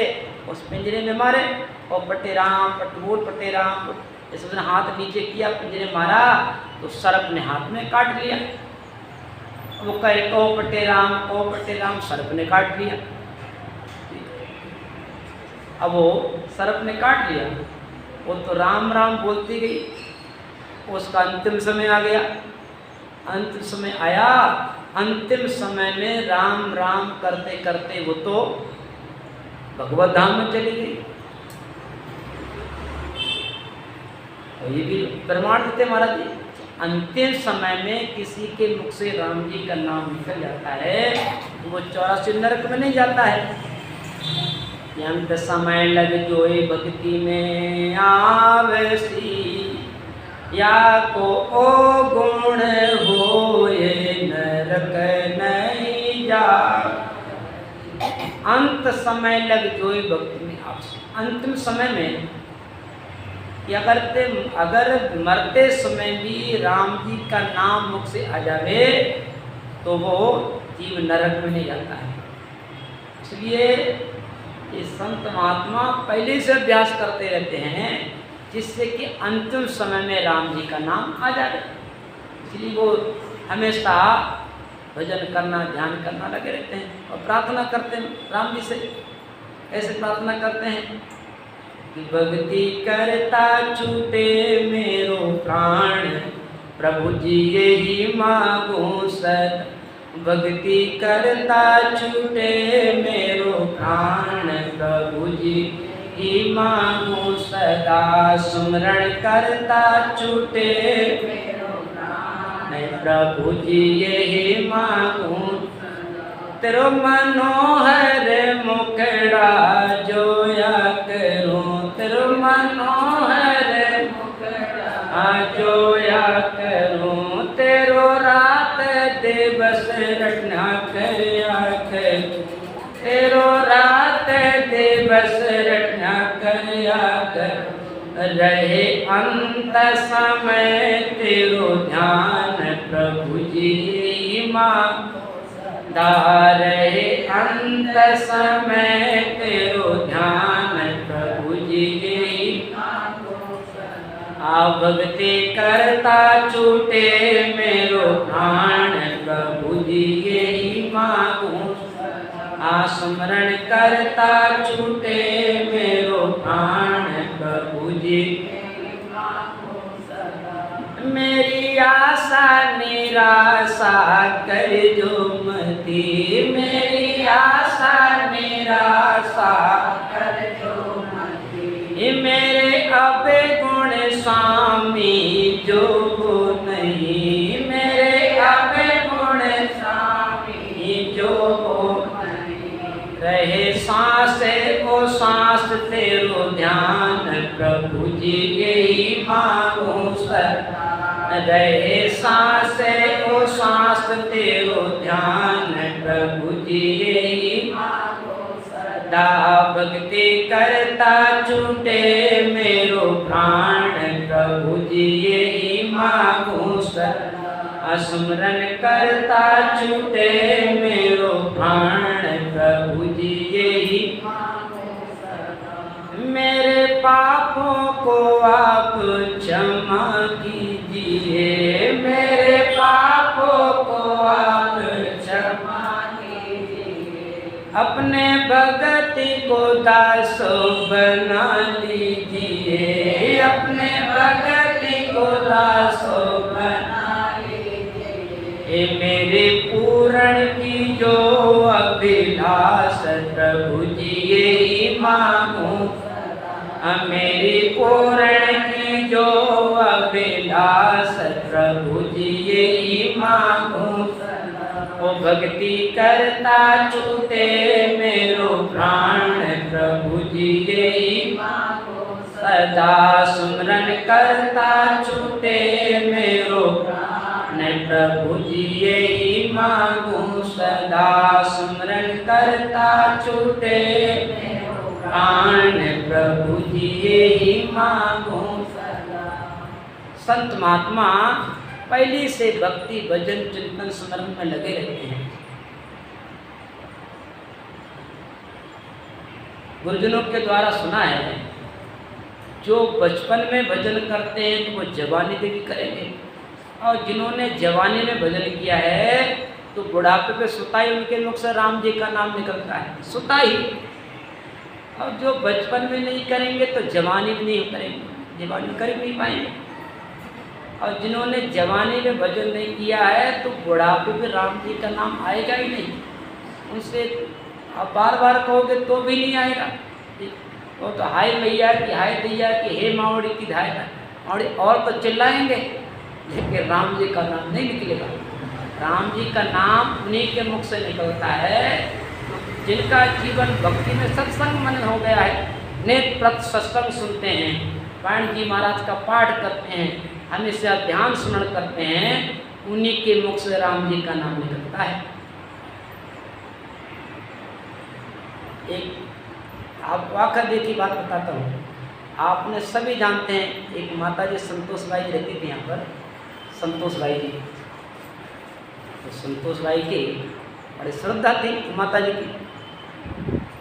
उस पिंजरे में मारे और पटे राम पटबोल पटे राम, जैसे उसने हाथ नीचे किया, पिंजरे मारा तो सर्प ने हाथ में काट लिया। वो कहे कहो पटे राम, सर्प ने काट लिया। अब वो सर्प ने काट लिया, वो तो राम राम बोलती गई। उसका अंतिम समय आ गया। अंतिम समय आया, अंतिम समय में राम राम करते करते वो तो भगवत धाम में चली गई। और ये भी प्रमाण देते महाराज जी, अंतिम समय में किसी के मुख से राम जी का नाम निकल जाता है तो वो 84 नरक में नहीं जाता है। अंत समय लग जोई भक्ति में आवसी, या को ओ गुण होए नरक नहीं जा। अंत समय लग जोई भक्ति में आवसी, अंतिम समय में कि अगर मरते समय भी राम जी का नाम मुख से आ जावे तो वो जीव नरक में नहीं जाता है। इसलिए ये संत महात्मा पहले से अभ्यास करते रहते हैं जिससे कि अंतिम समय में राम जी का नाम आ जाए। इसलिए वो हमेशा भजन करना, ध्यान करना लगे रहते हैं और प्रार्थना करते हैं राम जी से। ऐसे प्रार्थना करते हैं कि भक्ति करता छूटे मेरो प्राण, प्रभु जी यही मांगू सद। भक्ति करता छूटे मेरो प्राण, प्रभु जी ही मांगू सदा। सुमरण करता छूटे मेरो प्राण, प्रभु जी यही मांगू। तेरो मनोहर मुखड़ा जोया करूं, तेरो मनोहर मुखड़ा जोया करूं। तेरो रात दिवस रटना करया करूं, तेरो रात दिवस रटना करया करूं। रहे अंत समय तेरो ध्यान, प्रभु जी मां रहे अंत समय तेरो ध्यान, प्रभु जी आ भक्ति करता छूटे मेरो प्राण प्रभु जी यही मांगू। आ स्मरण करता छूटे मेरो प्राण प्रभु जी मेरी आशा निराशा कर जो मती। मेरी आशा निराशा कर जो मती। मेरे अबे गुण स्वामी जो वो नहीं। मेरे अबे गुण स्वामी जो वो नहीं। रहे सांस को सांस तेरो ध्यान प्रभु जी यही मांगू सदा। रहे सांस को सांस तेरो ध्यान प्रभु जी यही मांगू सदा। भक्ति करता छूटे मेरो प्राण प्रभु जी यही मांगू सदा। स्मरण करता छूटे मेरो प्राण प्रभु जी यही मांगू सदा। मेरे पापों को आप क्षमा कीजिए। मेरे पापों को आप क्षमा कीजिए। अपने भगति को दासो बना लीजिए। अपने भगति को दासो बना लीजिए। मेरे पूर्ण की जो अभिलाष प्रभु जी यही मांगू। मेरी पूर्ण की जो अभिलाष प्रभु जी यही मांगू। ओ भक्ति करता छूटे मेरो प्राण प्रभु जी यही मांगू सदा। सुमरन करता छूटे मेरो प्राण प्रभु जी यही मांगू सदा। सुमरन करता छूटे प्राण प्रभु जी यही मांगू सदा। संत महात्मा पहले से भक्ति भजन चिंतन स्मरण में लगे रहते हैं। गुरुजनों के द्वारा सुना है जो बचपन में भजन करते हैं तो वो जवानी में भी करेंगे, और जिन्होंने जवानी में भजन किया है तो बुढ़ापे पे सुता ही उनके मुख से राम जी का नाम निकलता है, सुता ही। और जो बचपन में नहीं करेंगे तो जवानी में नहीं करेंगे, जवानी कर नहीं पाएंगे। और जिन्होंने जवानी में भजन नहीं किया है तो बुढ़ापे में राम जी का नाम आएगा ही नहीं। उनसे आप बार बार कहोगे तो भी नहीं आएगा। वो तो हाय मैया की, हाय दैया की, हे मावड़ी की धाय मावड़ी, और तो चिल्लाएंगे, लेकिन राम जी का नाम नहीं निकलेगा। राम जी का नाम उन्हीं के मुख से निकलता है जिनका जीवन भक्ति में सत्संग मन हो गया है, नेत्र प्रत सत्संग सुनते हैं, पायन जी महाराज का पाठ करते हैं, हमेशा ध्यान स्मरण करते हैं, उन्हीं के मुख से राम जी का नाम निकलता है। एक आप वाक़ा देखी बात बताता हूँ, आपने सभी जानते हैं, एक माता जी संतोष बाई जी रहती थी यहाँ पर, संतोष बाई जी। तो संतोष बाई की बड़ी श्रद्धा थी माता जी की,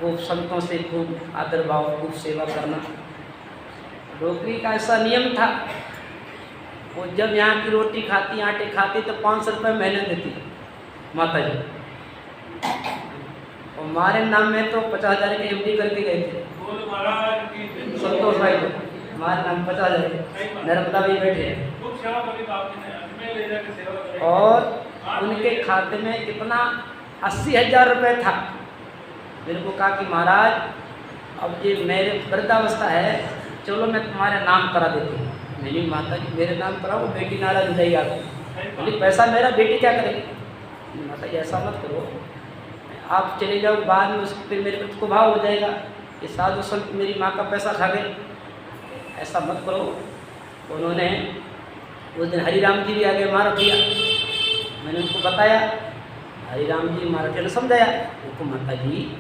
खूब संतों से खूब आदर भाव, खूब सेवा करना। नौकरी का ऐसा नियम था, वो जब यहाँ की रोटी खाती, आटे खाती तो 500 रुपये महीने देती माता जी। और हमारे नाम में तो 50,000 के एमडी करके गए थे संतोष भाई को, हमारे नाम 50,000 नर्मदा भी बैठे हैं। और उनके खाते में कितना 80,000 रुपये था। मेरे को कहा कि महाराज अब ये मेरे वृद्धावस्था है, चलो मैं तुम्हारे नाम करा देती हूँ। मेरी माता जी मेरे नाम कराओ, बेटी नाराज हो जाएगी आपको। बोली पैसा मेरा, बेटी क्या करेगी। माता जी ऐसा मत करो, आप चले जाओ, बाद में उस पर मेरे को भाव हो जाएगा, ये साधु संत मेरी माँ का पैसा खा गए, ऐसा मत करो। उन्होंने उस दिन हरिराम जी भी आगे मारठिया, मैंने उनको बताया, हरिराम जी मारठिया ने समझाया उनको, माता जी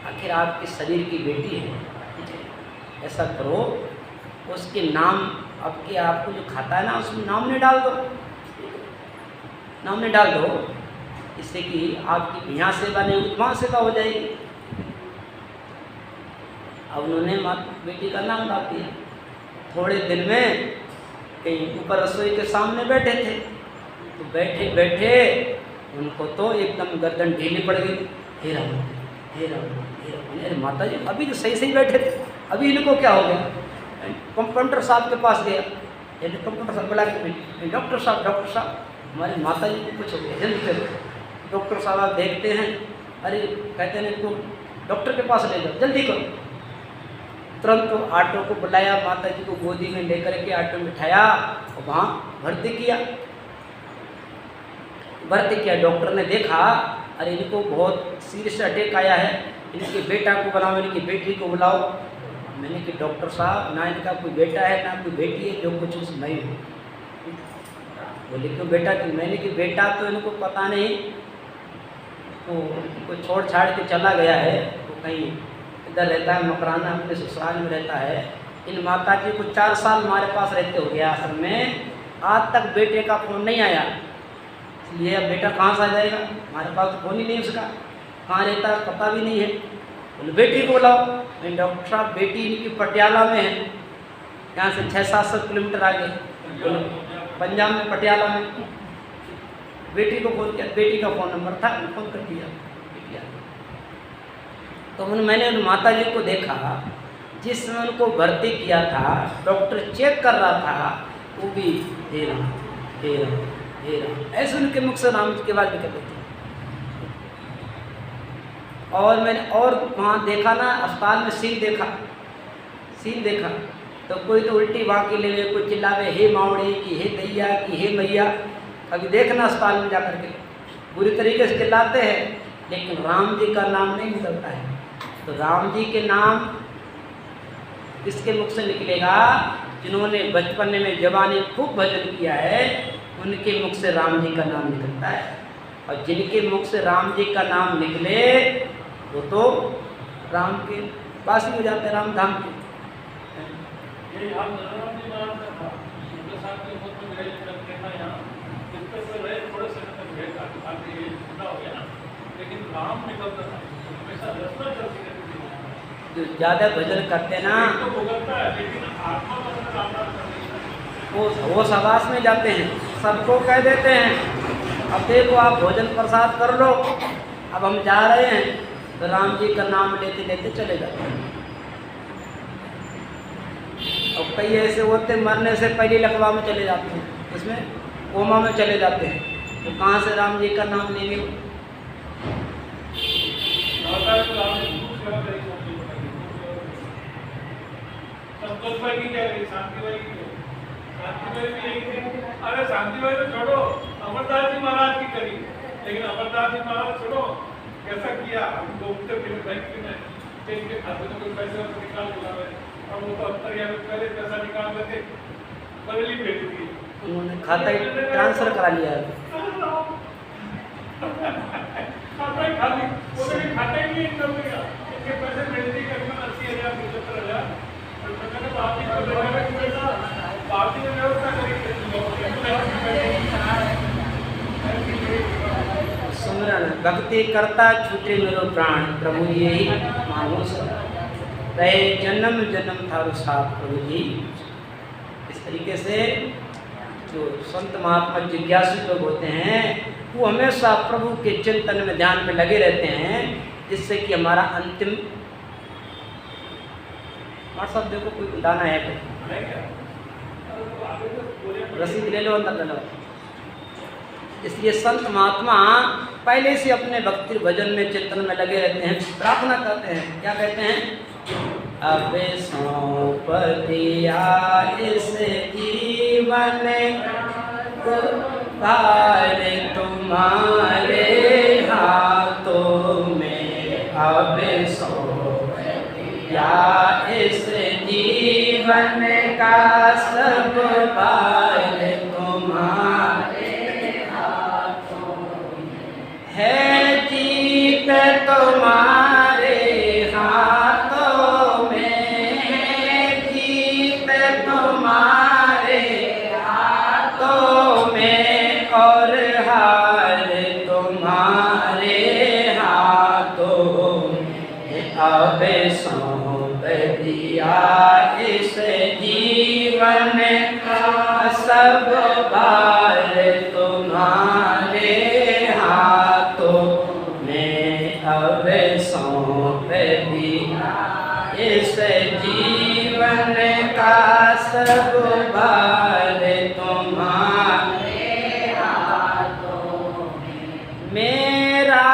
आखिर आपके शरीर की बेटी है, ऐसा करो उसके नाम, आपके आपको जो खाता है ना उसमें नाम नहीं डाल दो, नाम नहीं डाल दो, इससे कि आपकी यहाँ सेवा नहीं वहाँ सेवा हो जाएगी। अब उन्होंने बेटी का नाम डाल दिया। थोड़े दिन में कहीं ऊपर रसोई के सामने बैठे थे, तो बैठे बैठे उनको तो एकदम गर्दन ढीली पड़ गई। हे राम हे राम हे राम, अरे माता जी अभी तो सही सही बैठे थे, अभी इनको क्या हो गया। कंपाउंडर साहब के पास गया, कंपाउंडर साहब बुला के, डॉक्टर साहब हमारी माता जी को कुछ हो गया, जल्दी करो। डॉक्टर साहब आप देखते हैं, अरे कहते हैं इनको डॉक्टर के पास ले जाओ, जल्दी करो। तुरंत तो ऑटो को बुलाया, माता जी को गोदी में लेकर के ऑटो में बिठाया और वहाँ भर्ती किया। डॉक्टर ने देखा, अरे इनको बहुत सीरियस अटैक आया है, इनके बेटा को बुलाओ, इनकी बेटी को बुलाओ। मैंने कि डॉक्टर साहब ना इनका कोई बेटा है ना कोई बेटी है, जो कुछ नहीं हो। बोले क्यों बेटा की? मैंने कि बेटा तो इनको पता नहीं, तो कोई छोड़ छाड़ के चला गया है, तो कहीं इधर रहता है, मकराना अपने ससुराल में रहता है। इन माता जी को 4 साल हमारे पास रहते हो गया आश्रम में, आज तक बेटे का फ़ोन नहीं आया। इसलिए अब बेटा कहाँ से आ जाएगा, हमारे पास तो फ़ोन ही नहीं उसका, कहाँ रहता है पता भी नहीं है। बोले बेटी को बुलाओ। नहीं डॉक्टर साहब बेटी इनकी पटियाला में है, यहाँ से 600-700 किलोमीटर आगे, पंजाब में पटियाला में। बेटी को फ़ोन किया, बेटी का फ़ोन नंबर था, फ़ोन कर दिया। तो मैंने उन माता जी को देखा, जिस समय उनको भर्ती किया था, डॉक्टर चेक कर रहा था, वो भी हे राम हे राम हे राम ऐसे उनके मुख से राम के बाद निकल थे। और मैंने और वहाँ देखा ना, अस्पताल में सीन देखा तो कोई तो उल्टी वाकी ले, कोई चिल्लावे हे मावड़ी की, हे दैया की, हे मैया। अभी देखना अस्पताल में जाकर के बुरी तरीके से चिल्लाते हैं, लेकिन राम जी का नाम नहीं निकलता है। तो राम जी के नाम किसके मुख से निकलेगा? जिन्होंने बचपन में जवानी खूब भजन किया है, उनके मुख से राम जी का नाम निकलता है। और जिनके मुख से राम जी का नाम निकले वो तो राम के पास ही हो जाते हैं, राम धाम के। जो ज़्यादा भजन करते ना वो सवास में जाते हैं, सबको कह देते हैं अब देखो आप भोजन प्रसाद कर लो, अब हम जा रहे हैं, तो राम जी का नाम लेते लेते चले जाते हैं। और कई ऐसे होते मरने से पहले लकवा में चले जाते हैं, इसमें कोमा में चले जाते हैं, तो कहाँ से राम जी का नाम लेंगे? संतोष भाई की क्या करी, शांति भाई की, शांति भाई भी यही थे। अरे शांति भाई तो छोड़ो, अमरदास जी महाराज की करी, लेकिन अमरदास जी महाराज छोड़ो, कैसा किया हमको उठते फिर बैंक में के खाते में कोई पैसे निकाल दिला रहे, और वो तो 70 में पहले पैसा निकाल रहे थे, बदली भेज दी, उन्होंने खाता ही ट्रांसफर करा लिया है। खाता ही खाली, वो तो खाता ही नहीं कर देगा, इनके पैसे भेज दी करीबन 80,000 75,000। सुमरन भक्ति करता छूटे मेरो प्राण, प्रभु यही मानुष रहे जन्म जन्म थारो साथ प्रभु जी। इस तरीके से जो संत महात्मा जिज्ञासु लोग होते हैं वो हमेशा प्रभु के चिंतन में ध्यान में लगे रहते हैं, जिससे कि हमारा अंतिम सब देखो कोई दाना है रसीद ले लो, अंदर ले लो। इसलिए संत महात्मा पहले से अपने भक्ति भजन में चिंतन में लगे रहते हैं, प्रार्थना करते हैं। क्या कहते हैं? अब सौंप दिया इस जीवन को भार तुम्हारे हाथों में, अब सौंप दिया इस जीवन का सब भार तुम्हारे हाथों में है, जीत तुम्हारे हाथों में है, जीत तुम्हारे हाथों में, और हार तुम्हारे हाथों में, अब सौंप दिया इस जीवन का सब भार तुम्हारे हाथों में अब सौंप दिया। इस जीवन का सब भार तुम्हारे हाथों में। मेरा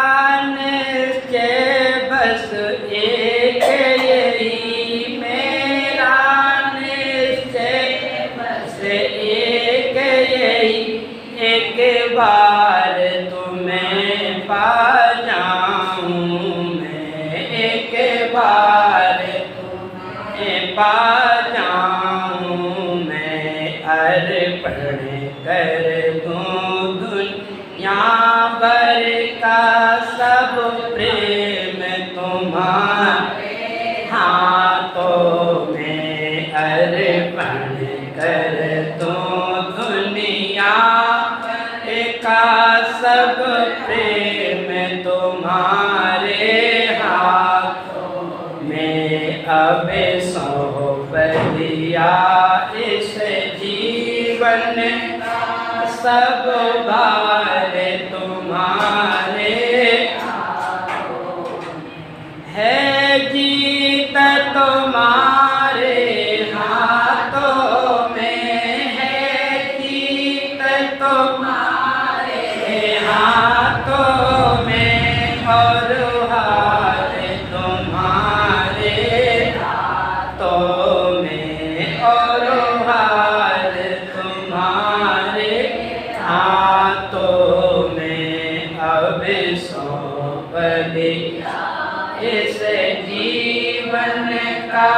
निश्चय बस एक यही, मेरा निश्चय बस एक यही, एक बार तुम्हें पा जाऊं मैं, एक बार तुम्हें पा जाऊं मैं। अर्पण कर दूं दुनिया भर का सब प्रेम तुम्हारे हाथों में। अर्पण कर दूं दुनिया का सब प्रेम तुम्हारे हाथों में। अब सौंप दिया इस जीवन का सब भार तुम्हारे हाथों में। है जीत तुम्हारे हाथों में, है जीत तुम्हारे हाथों में, और हार तुम्हारे हाथों में, और हार तुम्हारे हाथों में। अब सौंप दिया इस जीवन का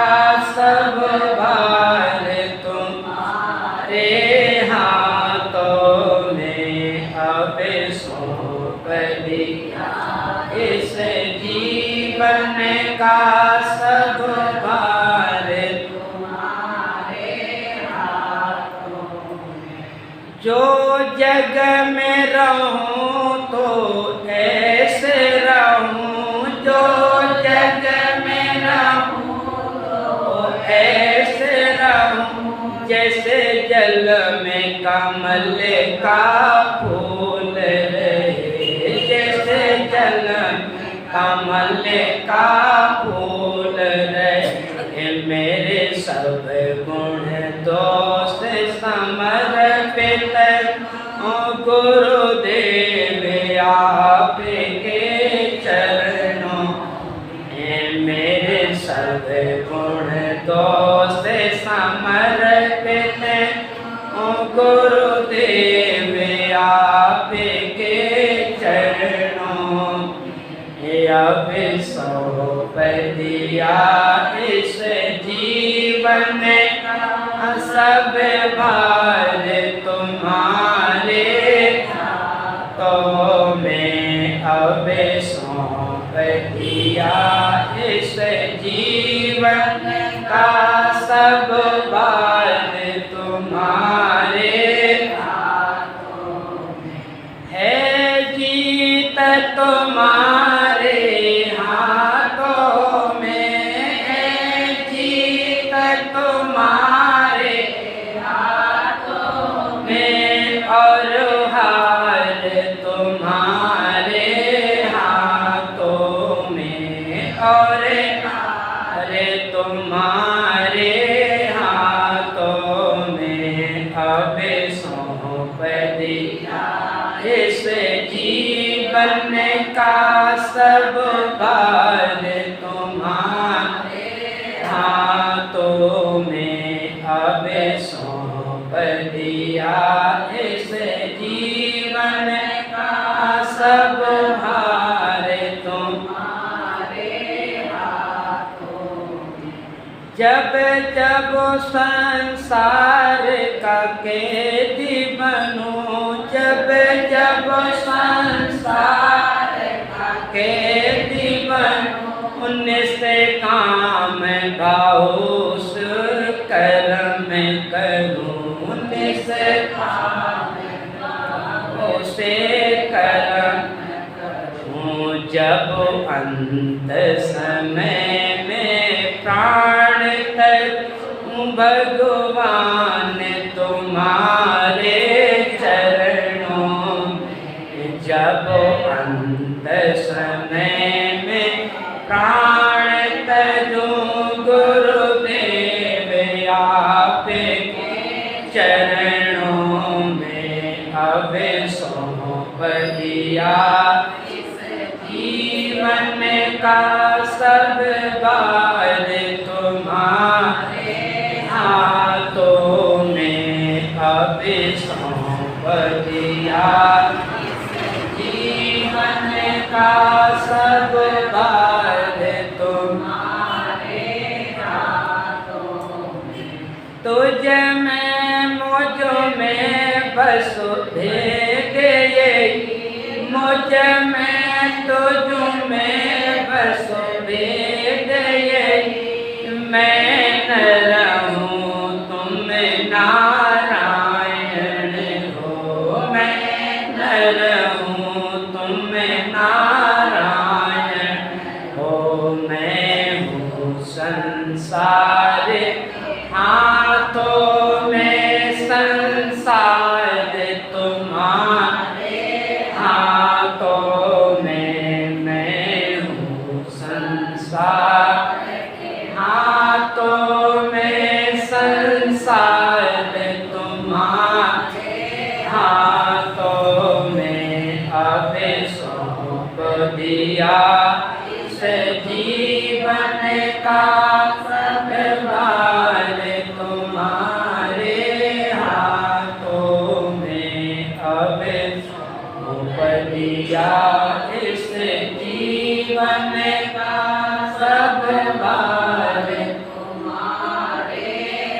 सब भार तुम्हारे हाथों में। अब सौंप दिया इस जीवन का सब भार तुम्हारे हाथों में। जो जग में रहूं तो ऐसे रहूं, जो जग में रहूं तो ऐसे रहूं, जैसे जल में कमल का फूल रहे, जैसे जल में कमल का फूल रहे। मेरे सब गुण दोष समर्पित गुरुदेव आपके चरणों में। मेरे सब गुण दोष समर्पित गुरुदेव आपके चरणों में। अब सौंप दिया इस जीवन का सब भार तुम्हारे हाथों में। अब सौंप दिया इस जीवन का सब भार तुम्हारे हाथों में। है जीत तुम्हारे हाथों में, है जीत तुम्हारे हाथों में, और हार तुम्हारे हाथों में, और हार तुम्हारे हाथों में। अब सौंप दिया इस जीवन का सब भार तुम्हारे हाथों में। अब सौंप दिया इस जीवन का सब भार तुम्हारे हाथों में। जब जब संसार का कैदी बनूं, जब जब संसार का कैदी बनूं, उनसे काम गाउस कर्म करूं, उनसे काम गाउस कर्म करूं। जब अंत समय में प्राण तक भगवान तुम्हारे चरणों में अब सौंप दिया, जीवन का सब भार तुम्हारे हाथों में अब सौंप दिया, जीवन का सब भार तुम्हारे हाथों में। तुझ में मुझ में बस भेद यही, मुझ में तुझ में बस भेद यही, मैं न रहूं तुम नारायण हो, मैं न रहूं तुम नारायण हो, मैं हूँ संसार हाथों में, संसार तुम्हारे हाथों में, मैं हूँ संसार हाथों में, संसार तुम्हारे हाथों में, अब सौंप दिया इस जीवन का सब भार तुम्हारे हाथों में, अब सौंप दिया इस जीवन का सब भार तुम्हारे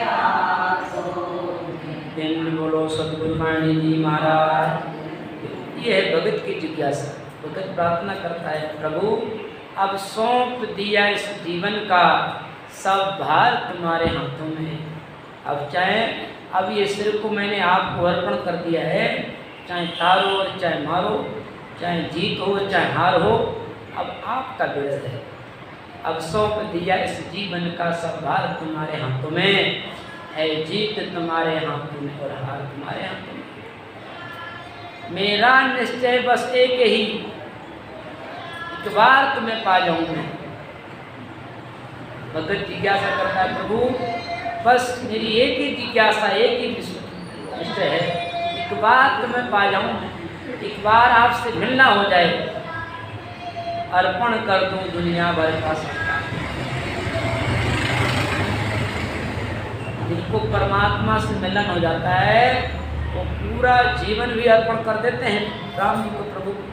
हाथों में। दिन बोलो सतगुरु वाणी जी महाराज। ये है भगत की जिज्ञासा। भगत प्रार्थना करता है, प्रभु अब सौंप दिया इस जीवन का सब भार तुम्हारे हाथों में है। अब चाहे अब ये सिर को मैंने आपको अर्पण कर दिया है, चाहे तारो और चाहे मारो, चाहे जीत हो चाहे हार हो, अब आपका बिरद है। अब सौंप दिया इस जीवन का सब भार तुम्हारे हाथों में है, जीत तुम्हारे हाथों में और हार तुम्हारे हाथों में। मेरा निश्चय बस एक ही, एक बार तुम्हें पा जाऊं मैं। भगत जिज्ञासा करता है, प्रभु बस मेरी एक ही जिज्ञासा, एक ही निश्चय है, एक बार तुम्हें पा जाऊं, एक बार आपसे मिलना हो जाए, अर्पण कर दूं दुनिया भर का सबका। जिनको परमात्मा से मिलन हो जाता है वो पूरा जीवन भी अर्पण कर देते हैं राम जी को, प्रभु को।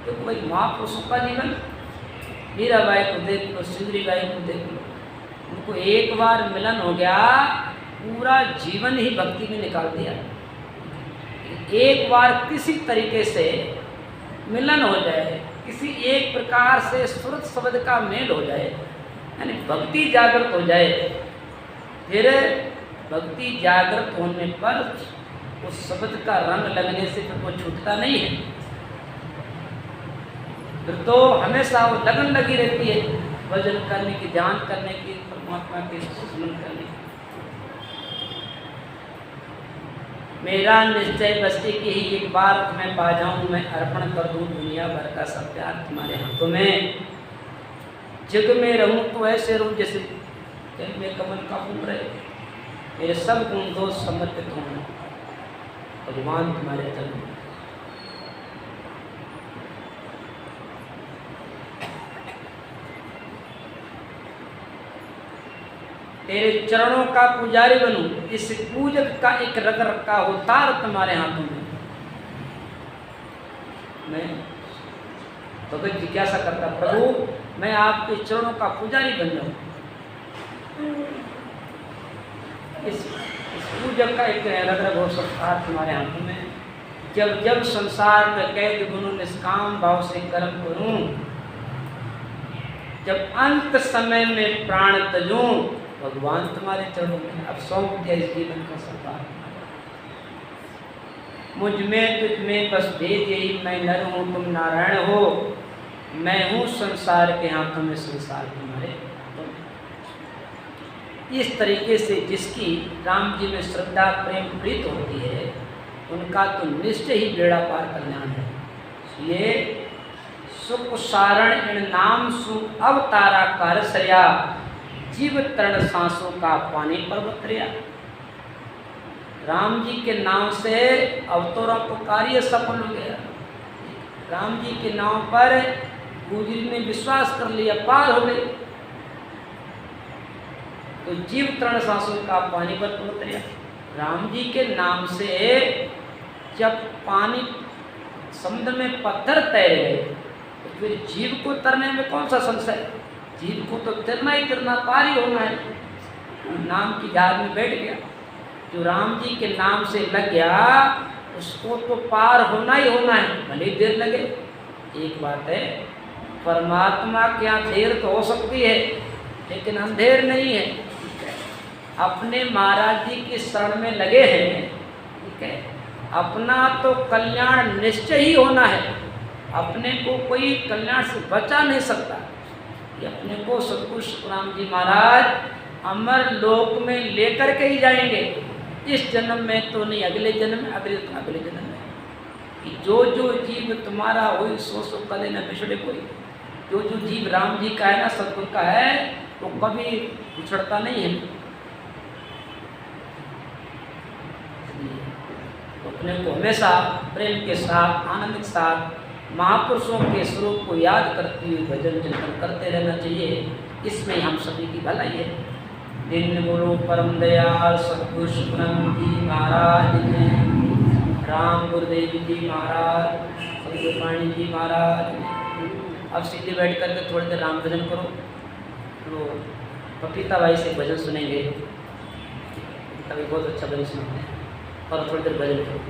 तो कोई महापुरुषों का जीवन, मीराबाई को देख लो, सिंदरी बाई को देख लो, उनको एक बार मिलन हो गया, पूरा जीवन ही भक्ति में निकाल दिया। एक बार किसी तरीके से मिलन हो जाए, किसी एक प्रकार से सुरत शब्द का मेल हो जाए, यानी भक्ति जागृत हो जाए, फिर भक्ति जागृत होने पर उस शब्द का रंग लगने से फिर वो छूटता नहीं है, फिर तो हमेशा वो लगन लगी रहती है भजन करने की, ध्यान करने की, परमात्मा के स्मरण करने की। मेरा निश्चय बस्ती की ही एक बार तुम्हें पा जाऊं, मैं अर्पण कर दूं दुनिया भर का सब प्यार तुम्हारे हाथों में। जग में रहूं तो ऐसे रहूं जैसे जल में कमल का फूल रहे, मेरे सब गुण दोष समर्पित हों भगवान तुम्हारे चरणों में। तेरे चरणों का पुजारी बनूं, इस पूजक का एक रग रखा हो तार तुम्हारे हाथों में। मैं भगत जिज्ञासा करता, प्रभु मैं आपके चरणों का पुजारी बन जाऊं, इस पूजक का एक रग रग हो तार तुम्हारे हाथों में। जब जब संसार में कैद बनूं, निष्काम भाव से कर्म करूं, जब अंत समय में प्राण तजूं, भगवान तुम्हारे चरणों में अब सौंप दिया इस जीवन का सरदार। मुझ में तुझ में बस भेद यही, मैं नर हूँ तुम नारायण हो, मैं हूँ संसार के हाथों में, संसार तुम्हारे हाथों में। इस तरीके से जिसकी राम जी में श्रद्धा प्रेम प्रीत होती है, उनका तो निश्चय ही बेड़ा पार कल्याण है। ये सुख सारण इन नाम सु अवतारा कर सरया, जीव तरण सांसों का पानी पर्वत रिया। राम जी के नाम से अवतरों को कार्य सफल हो गया। राम जी के नाम पर गुजरी ने विश्वास कर लिया, पार हो गई। तो जीव तरण सांसों का पानी पर उतरिया। राम जी के नाम से जब पानी समुद्र में पत्थर तैर गए तो फिर जीव को तरने में कौन सा संशय? जीव को तो तिरना ही तिरना, पार ही होना है। नाम की जहाज में बैठ गया। जो राम जी के नाम से लग गया उसको तो पार होना ही होना है, भले ही देर लगे। एक बात है, परमात्मा के यहाँ देर तो हो सकती है लेकिन अंधेर नहीं है। अपने महाराज जी की शरण में लगे हैं, ठीक है, अपना तो कल्याण निश्चय ही होना है। अपने को कोई कल्याण से बचा नहीं सकता। ये अपने को सतगुरु सुखराम जी महाराज अमर लोक में लेकर के ही जाएंगे। इस जन्म में तो नहीं, अगले जन्म में, अगले जन्म में। कि जो जो जीव तुम्हारा हो सो कले न बिछड़े कोई। जो जो जीव राम जी का है ना, सतगुरु का है, वो कभी बिछड़ता नहीं है। तो अपने को हमेशा प्रेम के साथ, आनंद के साथ महापुरुषों के स्वरूप को याद करते हुए भजन चिंतन करते रहना चाहिए। इसमें हम सभी की भलाई है। दिन गुरु परम दयाल सतगुरु सुखराम जी महाराज ने, राम गुरुदेव जी महाराज, सतगुरुपाणी जी महाराज। अब सीधे बैठ करके थोड़ी देर राम भजन करो। तो पपीता भाई से भजन सुनेंगे। पपीता भाई बहुत अच्छा भजन सुनाते हैं, और थोड़ी देर भजन करो।